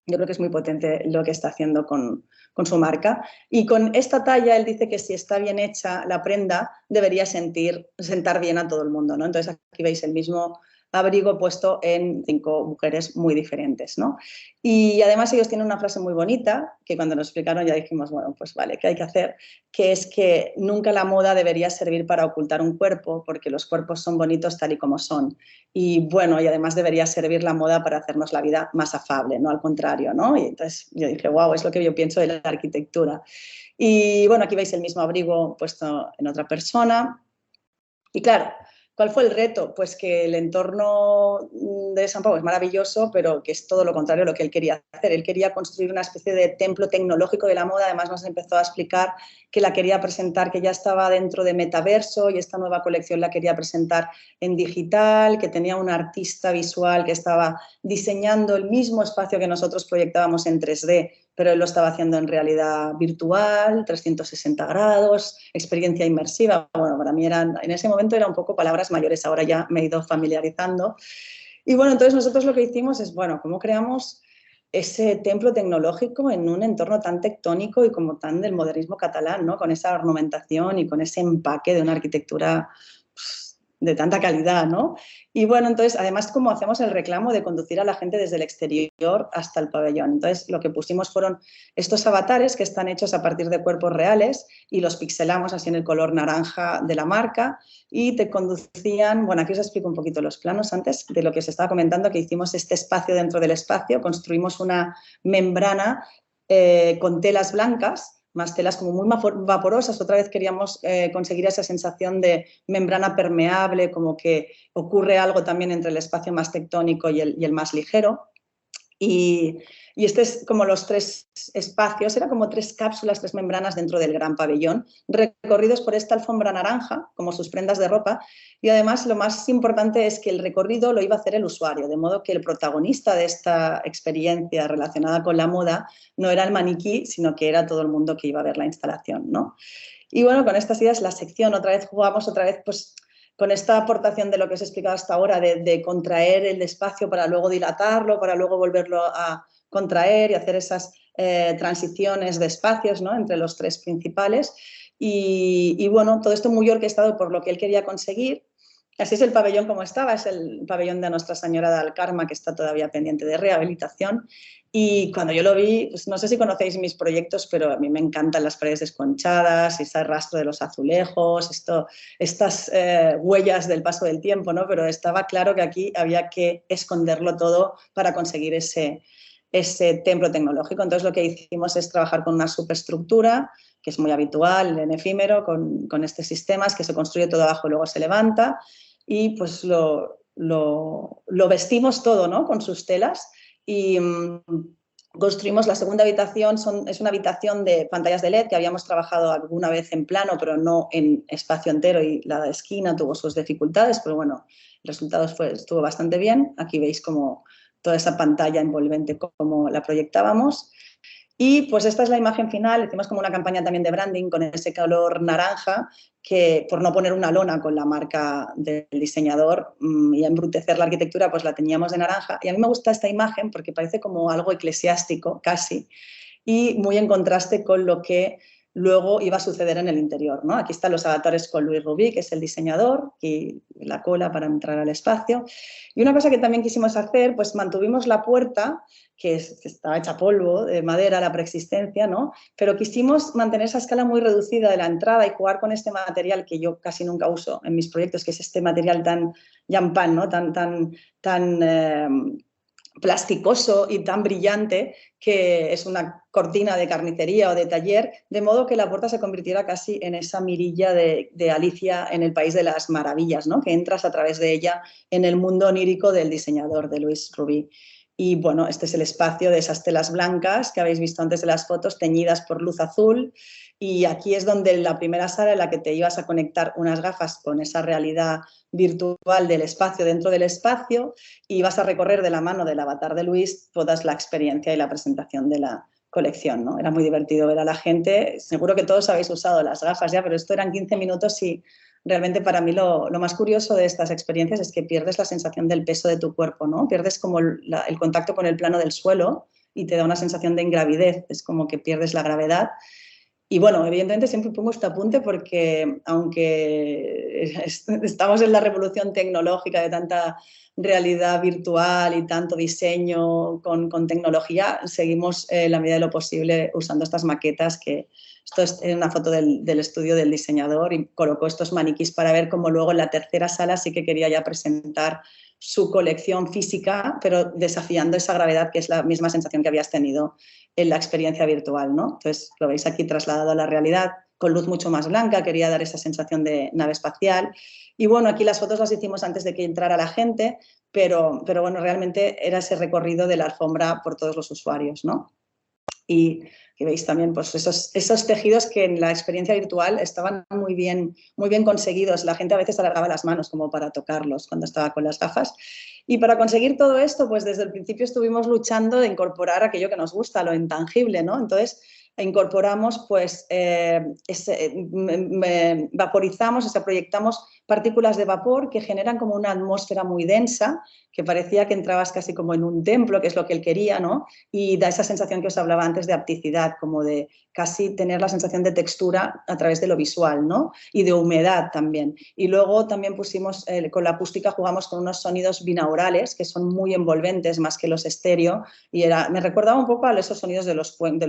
yo creo que es muy potente lo que está haciendo con su marca. Y con esta talla, él dice que si está bien hecha la prenda, debería sentar bien a todo el mundo, ¿no? Entonces aquí veis el mismo abrigo puesto en 5 mujeres muy diferentes, ¿no? Y además ellos tienen una frase muy bonita, que cuando nos explicaron ya dijimos, bueno, pues vale, ¿qué hay que hacer? Que es que nunca la moda debería servir para ocultar un cuerpo, porque los cuerpos son bonitos tal y como son. Y bueno, y además debería servir la moda para hacernos la vida más afable, no al contrario, ¿no? Y entonces yo dije, wow, es lo que yo pienso de la arquitectura. Y bueno, aquí veis el mismo abrigo puesto en otra persona. Y claro, ¿Cuál fue el reto? Pues que el entorno de Sant Pau es maravilloso, pero que es todo lo contrario a lo que él quería hacer. Él quería construir una especie de templo tecnológico de la moda. Además nos empezó a explicar que la quería presentar, que ya estaba dentro de Metaverso y esta nueva colección la quería presentar en digital, que tenía un artista visual que estaba diseñando el mismo espacio que nosotros proyectábamos en 3D, pero él lo estaba haciendo en realidad virtual, 360 grados, experiencia inmersiva. Bueno, para mí en ese momento eran un poco palabras mayores, ahora ya me he ido familiarizando. Y bueno, entonces nosotros lo que hicimos es, bueno, ¿cómo creamos ese templo tecnológico en un entorno tan tectónico y como tan del modernismo catalán, ¿no? Con esa ornamentación y con ese empaque de una arquitectura de tanta calidad, ¿no? Y bueno, entonces, además, como hacemos el reclamo de conducir a la gente desde el exterior hasta el pabellón. Entonces, lo que pusimos fueron estos avatares que están hechos a partir de cuerpos reales y los pixelamos así en el color naranja de la marca y te conducían, bueno, aquí os explico un poquito los planos antes de lo que se estaba comentando, que hicimos este espacio dentro del espacio, construimos una membrana con telas blancas, más telas como muy vaporosas. Otra vez queríamos conseguir esa sensación de membrana permeable, como que ocurre algo también entre el espacio más tectónico y el más ligero. Y este es como los 3 espacios, era como 3 cápsulas, 3 membranas dentro del gran pabellón, recorridos por esta alfombra naranja, como sus prendas de ropa, y además lo más importante es que el recorrido lo iba a hacer el usuario, de modo que el protagonista de esta experiencia relacionada con la moda no era el maniquí, sino que era todo el mundo que iba a ver la instalación, ¿no? Y bueno, con estas ideas la sección, otra vez jugamos, otra vez pues con esta aportación de lo que os he explicado hasta ahora, de contraer el espacio para luego dilatarlo, para luego volverlo a contraer y hacer esas transiciones de espacios, ¿no? Entre los 3 principales. Y bueno, todo esto muy orquestado por lo que él quería conseguir. Así es el pabellón como estaba, es el pabellón de Nuestra Señora del Carme, que está todavía pendiente de rehabilitación. Y cuando yo lo vi, pues no sé si conocéis mis proyectos, pero a mí me encantan las paredes desconchadas, ese rastro de los azulejos, estas huellas del paso del tiempo, ¿no? Pero estaba claro que aquí había que esconderlo todo para conseguir ese templo tecnológico. Entonces lo que hicimos es trabajar con una superestructura, que es muy habitual en efímero, con estos sistemas, que se construye todo abajo y luego se levanta, y pues lo vestimos todo, ¿no? Con sus telas. Y construimos la segunda habitación, es una habitación de pantallas de LED que habíamos trabajado alguna vez en plano, pero no en espacio entero, y la esquina tuvo sus dificultades, pero bueno, el resultado estuvo bastante bien. Aquí veis como toda esa pantalla envolvente, como la proyectábamos. Y pues esta es la imagen final. Hicimos como una campaña también de branding con ese color naranja, que por no poner una lona con la marca del diseñador y embrutecer la arquitectura, pues la teníamos de naranja. Y a mí me gusta esta imagen porque parece como algo eclesiástico, casi, y muy en contraste con lo que luego iba a suceder en el interior, ¿no? Aquí están los avatares con Louis Rubí, que es el diseñador, y la cola para entrar al espacio. Y una cosa que también quisimos hacer, pues mantuvimos la puerta, que estaba hecha polvo, de madera, la preexistencia, ¿no? Pero quisimos mantener esa escala muy reducida de la entrada y jugar con este material que yo casi nunca uso en mis proyectos, que es este material tan jampan, ¿no? Tan plasticoso y tan brillante, que es una cortina de carnicería o de taller, de modo que la puerta se convirtiera casi en esa mirilla de Alicia en el País de las Maravillas, ¿no? Que entras a través de ella en el mundo onírico del diseñador, de Louis Rubí. Y bueno, este es el espacio de esas telas blancas que habéis visto antes de las fotos, teñidas por luz azul. Y aquí es donde la primera sala en la que te ibas a conectar unas gafas con esa realidad virtual del espacio dentro del espacio, y vas a recorrer de la mano del avatar de Luis toda la experiencia y la presentación de la colección, ¿no? Era muy divertido ver a la gente. Seguro que todos habéis usado las gafas ya, pero esto eran 15 minutos y realmente para mí lo más curioso de estas experiencias es que pierdes la sensación del peso de tu cuerpo, ¿no? Pierdes como el contacto con el plano del suelo y te da una sensación de ingravidez, es como que pierdes la gravedad. Y bueno, evidentemente siempre pongo este apunte porque aunque estamos en la revolución tecnológica de tanta realidad virtual y tanto diseño con tecnología, seguimos en la medida de lo posible usando estas maquetas, que esto es una foto del estudio del diseñador, y colocó estos maniquís para ver cómo luego en la tercera sala sí que quería ya presentar su colección física, pero desafiando esa gravedad, que es la misma sensación que habías tenido en la experiencia virtual, ¿no? Entonces, lo veis aquí trasladado a la realidad, con luz mucho más blanca, quería dar esa sensación de nave espacial. Y bueno, aquí las fotos las hicimos antes de que entrara la gente, pero bueno, realmente era ese recorrido de la alfombra por todos los usuarios, ¿no? Y que veis también pues esos tejidos que en la experiencia virtual estaban muy bien conseguidos. La gente a veces alargaba las manos como para tocarlos cuando estaba con las gafas. Y para conseguir todo esto, pues desde el principio estuvimos luchando de incorporar aquello que nos gusta, lo intangible, ¿no? Entonces incorporamos, pues, vaporizamos, o sea, proyectamos partículas de vapor que generan como una atmósfera muy densa, que parecía que entrabas casi como en un templo, que es lo que él quería, ¿no? Y da esa sensación que os hablaba antes de apticidad, como de casi tener la sensación de textura a través de lo visual, ¿no? Y de humedad también. Y luego también pusimos, con la acústica jugamos con unos sonidos binaurales que son muy envolventes más que los estéreo, y me recordaba un poco a esos sonidos de los bong,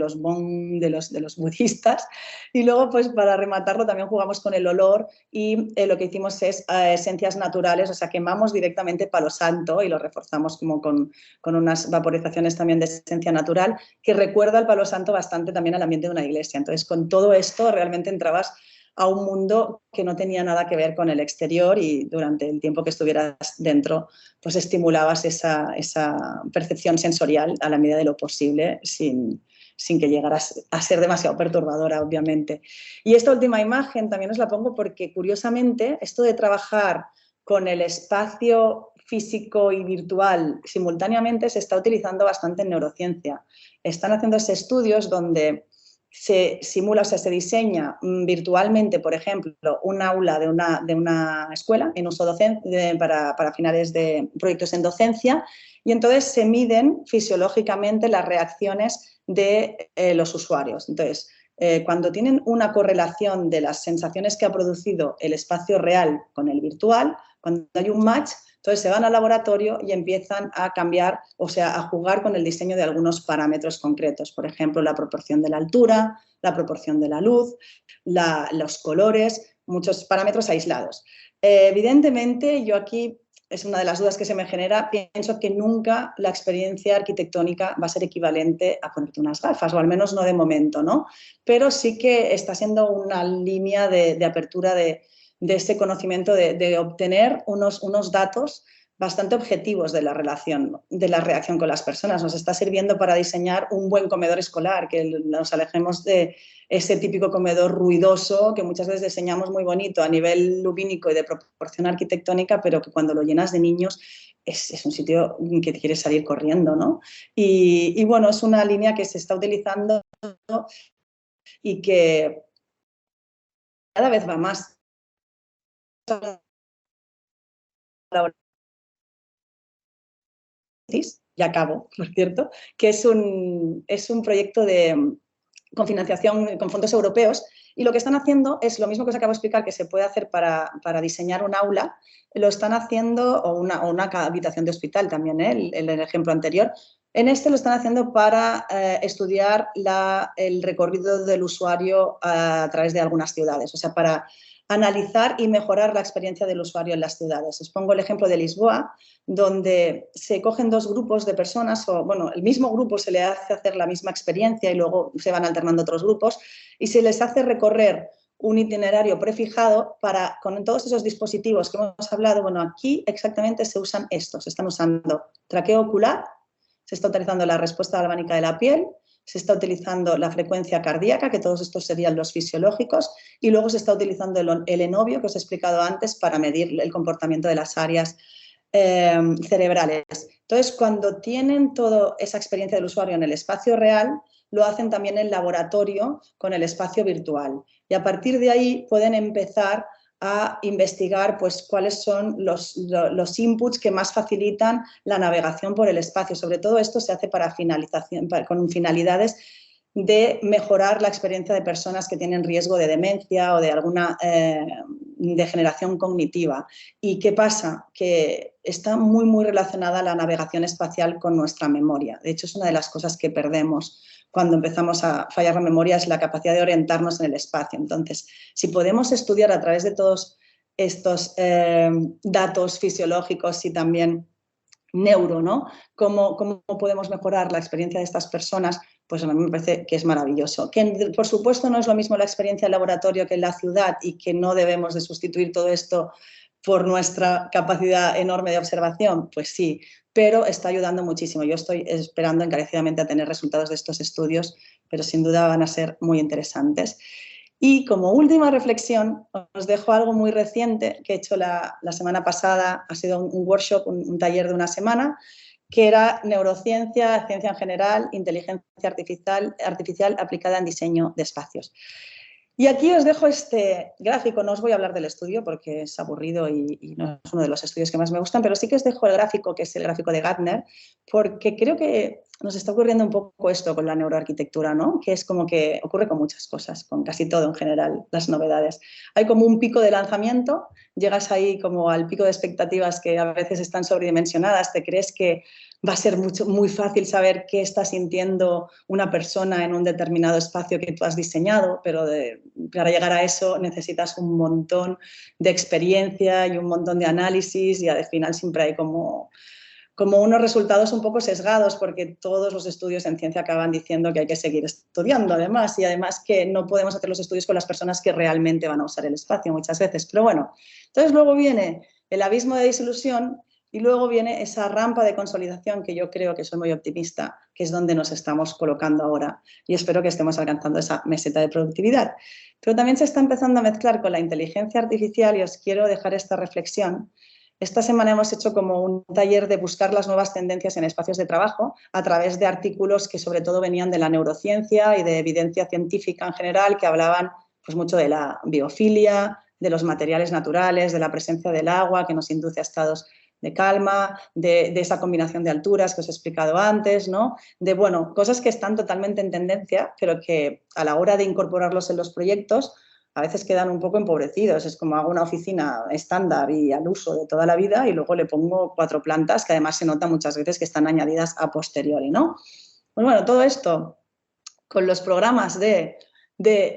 de los budistas. Y luego, pues para rematarlo, también jugamos con el olor y lo que hicimos es esencias naturales, o sea, quemamos directamente palo santo y lo reforzamos como con unas vaporizaciones también de esencia natural, que recuerda al palo santo bastante también al ambiente de una iglesia. Entonces, con todo esto realmente entrabas a un mundo que no tenía nada que ver con el exterior, y durante el tiempo que estuvieras dentro, pues estimulabas esa percepción sensorial a la medida de lo posible, sin que llegaras a ser demasiado perturbadora, obviamente. Y esta última imagen también os la pongo porque, curiosamente, esto de trabajar con el espacio físico y virtual simultáneamente se está utilizando bastante en neurociencia. Están haciéndose estudios donde se simula, o sea, se diseña virtualmente, por ejemplo, un aula de una escuela en uso docente para finales de proyectos en docencia, y entonces se miden fisiológicamente las reacciones de los usuarios. Entonces, cuando tienen una correlación de las sensaciones que ha producido el espacio real con el virtual, cuando hay un match, entonces se van al laboratorio y empiezan a cambiar, o sea, a jugar con el diseño de algunos parámetros concretos. Por ejemplo, la proporción de la altura, la proporción de la luz, los colores, muchos parámetros aislados. Evidentemente, yo aquí, es una de las dudas que se me genera, pienso que nunca la experiencia arquitectónica va a ser equivalente a ponerte unas gafas, o al menos no de momento, ¿no? Pero sí que está siendo una línea de apertura de ese conocimiento, de obtener unos datos bastante objetivos de la reacción con las personas. Nos está sirviendo para diseñar un buen comedor escolar, que nos alejemos de ese típico comedor ruidoso que muchas veces diseñamos muy bonito a nivel lumínico y de proporción arquitectónica, pero que cuando lo llenas de niños es un sitio que te quieres salir corriendo, ¿no? Y bueno, es una línea que se está utilizando y que cada vez va más. Y acabo, por cierto, que es un proyecto con financiación con fondos europeos, y lo que están haciendo es lo mismo que os acabo de explicar que se puede hacer para diseñar un aula, lo están haciendo, o una habitación de hospital también, el ejemplo anterior. En este lo están haciendo para estudiar el recorrido del usuario a través de algunas ciudades, o sea, para analizar y mejorar la experiencia del usuario en las ciudades. Os pongo el ejemplo de Lisboa, donde se cogen dos grupos de personas, o bueno, el mismo grupo se le hace hacer la misma experiencia y luego se van alternando otros grupos, y se les hace recorrer un itinerario prefijado con todos esos dispositivos que hemos hablado. Bueno, aquí exactamente se usan estos, se están usando traqueo ocular, se está utilizando la respuesta galvánica de la piel, se está utilizando la frecuencia cardíaca, que todos estos serían los fisiológicos, y luego se está utilizando el enovio, que os he explicado antes, para medir el comportamiento de las áreas cerebrales. Entonces, cuando tienen toda esa experiencia del usuario en el espacio real, lo hacen también en laboratorio con el espacio virtual. Y a partir de ahí pueden empezar a investigar pues, cuáles son los inputs que más facilitan la navegación por el espacio. Sobre todo esto se hace con finalidades de mejorar la experiencia de personas que tienen riesgo de demencia o de alguna degeneración cognitiva. ¿Y qué pasa? Que está muy, muy relacionada la navegación espacial con nuestra memoria. De hecho, es una de las cosas que perdemos cuando empezamos a fallar la memoria, es la capacidad de orientarnos en el espacio. Entonces, si podemos estudiar a través de todos estos datos fisiológicos y también neuro, ¿no? Cómo podemos mejorar la experiencia de estas personas, pues a mí me parece que es maravilloso. Que por supuesto no es lo mismo la experiencia en laboratorio que en la ciudad y que no debemos de sustituir todo esto por nuestra capacidad enorme de observación, pues sí, pero está ayudando muchísimo. Yo estoy esperando encarecidamente a tener resultados de estos estudios, pero sin duda van a ser muy interesantes. Y como última reflexión, os dejo algo muy reciente que he hecho la semana pasada. Ha sido un workshop, un taller de una semana, que era neurociencia, ciencia en general, inteligencia artificial aplicada en diseño de espacios. Y aquí os dejo este gráfico. No os voy a hablar del estudio porque es aburrido y no es uno de los estudios que más me gustan, pero sí que os dejo el gráfico, que es el gráfico de Gartner, porque creo que nos está ocurriendo un poco esto con la neuroarquitectura, ¿no? Que es como que ocurre con muchas cosas, con casi todo en general, las novedades. Hay como un pico de lanzamiento, llegas ahí como al pico de expectativas que a veces están sobredimensionadas, te crees que va a ser muy fácil saber qué está sintiendo una persona en un determinado espacio que tú has diseñado, pero para llegar a eso necesitas un montón de experiencia y un montón de análisis y al final siempre hay como unos resultados un poco sesgados porque todos los estudios en ciencia acaban diciendo que hay que seguir estudiando además y además que no podemos hacer los estudios con las personas que realmente van a usar el espacio muchas veces. Pero bueno, entonces luego viene el abismo de desilusión y luego viene esa rampa de consolidación que yo creo que soy muy optimista, que es donde nos estamos colocando ahora y espero que estemos alcanzando esa meseta de productividad. Pero también se está empezando a mezclar con la inteligencia artificial y os quiero dejar esta reflexión. Esta semana hemos hecho como un taller de buscar las nuevas tendencias en espacios de trabajo a través de artículos que sobre todo venían de la neurociencia y de evidencia científica en general, que hablaban pues mucho de la biofilia, de los materiales naturales, de la presencia del agua que nos induce a estados de calma, de esa combinación de alturas que os he explicado antes, ¿no? De, bueno, cosas que están totalmente en tendencia, pero que a la hora de incorporarlos en los proyectos a veces quedan un poco empobrecidos. Es como hago una oficina estándar y al uso de toda la vida y luego le pongo 4 plantas que además se nota muchas veces que están añadidas a posteriori, ¿no? Pues bueno, todo esto con los programas de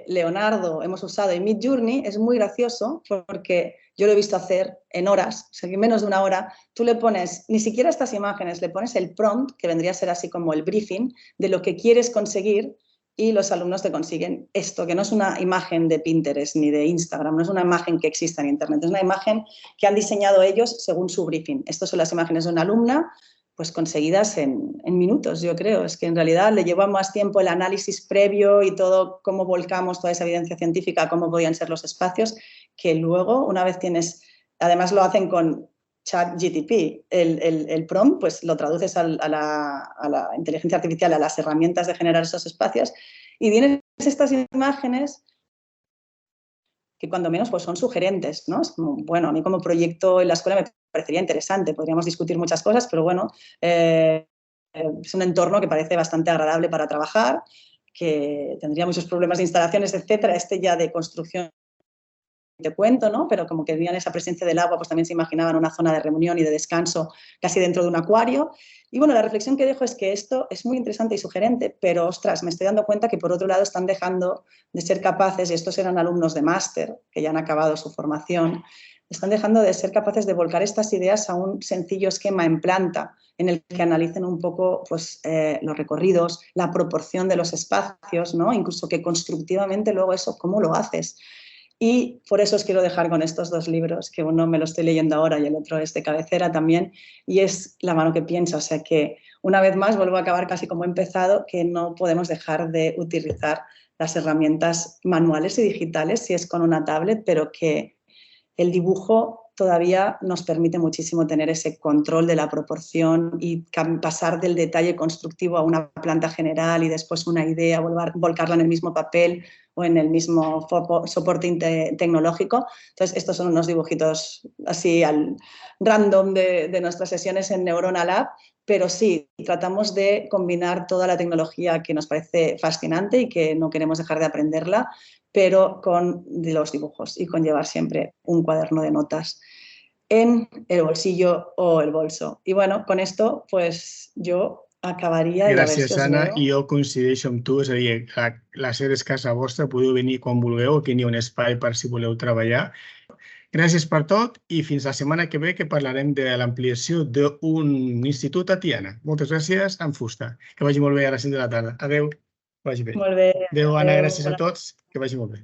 Leonardo hemos usado en Midjourney es muy gracioso porque yo lo he visto hacer en horas, o sea, en menos de una hora, tú le pones, ni siquiera estas imágenes, le pones el prompt, que vendría a ser así como el briefing de lo que quieres conseguir y los alumnos te consiguen esto, que no es una imagen de Pinterest ni de Instagram, no es una imagen que exista en Internet, es una imagen que han diseñado ellos según su briefing. Estas son las imágenes de una alumna, pues conseguidas en minutos, yo creo. Es que en realidad le lleva más tiempo el análisis previo y todo, cómo volcamos toda esa evidencia científica, cómo podían ser los espacios, que luego, una vez tienes, además lo hacen con ChatGPT, el prompt, pues lo traduces a la inteligencia artificial, a las herramientas de generar esos espacios y tienes estas imágenes que cuando menos pues son sugerentes, ¿no? Es como, bueno, a mí como proyecto en la escuela me parecería interesante, podríamos discutir muchas cosas, pero bueno, es un entorno que parece bastante agradable para trabajar, que tendría muchos problemas de instalaciones, etcétera. Este ya de construcción te cuento, ¿no? Pero como que veían esa presencia del agua, pues también se imaginaban una zona de reunión y de descanso casi dentro de un acuario. Y bueno, la reflexión que dejo es que esto es muy interesante y sugerente, pero ostras, me estoy dando cuenta que por otro lado están dejando de ser capaces, y estos eran alumnos de máster que ya han acabado su formación, están dejando de ser capaces de volcar estas ideas a un sencillo esquema en planta en el que analicen un poco pues, los recorridos, la proporción de los espacios, ¿no? Incluso que constructivamente luego eso, ¿cómo lo haces? Y por eso os quiero dejar con estos 2 libros, que uno me lo estoy leyendo ahora y el otro es de cabecera también, y es La mano que piensa. O sea que, una vez más, vuelvo a acabar casi como he empezado, que no podemos dejar de utilizar las herramientas manuales y digitales, si es con una tablet, pero que el dibujo todavía nos permite muchísimo tener ese control de la proporción y pasar del detalle constructivo a una planta general y después una idea, volcarla en el mismo papel o en el mismo soporte tecnológico. Entonces, estos son unos dibujitos así al random de nuestras sesiones en Neurona Lab, pero sí, tratamos de combinar toda la tecnología que nos parece fascinante y que no queremos dejar de aprenderla, pero con los dibujos y con llevar siempre un cuaderno de notas en el bolsillo o el bolso. I bueno, con esto pues jo acabaria. Gràcies, Anna. I jo coincideixo amb tu, és a dir, la SER és casa vostra, podeu venir quan vulgueu, aquí n'hi ha un espai per si voleu treballar. Gràcies per tot i fins la setmana que ve que parlarem de l'ampliació d'un institut a Tiana. Moltes gràcies, en fusta. Que vagi molt bé a les 5 de la tarda. Adéu. Que vagi bé. Molt bé. Adéu, Anna, Adéu. gràcies a tots. Que vagi molt bé.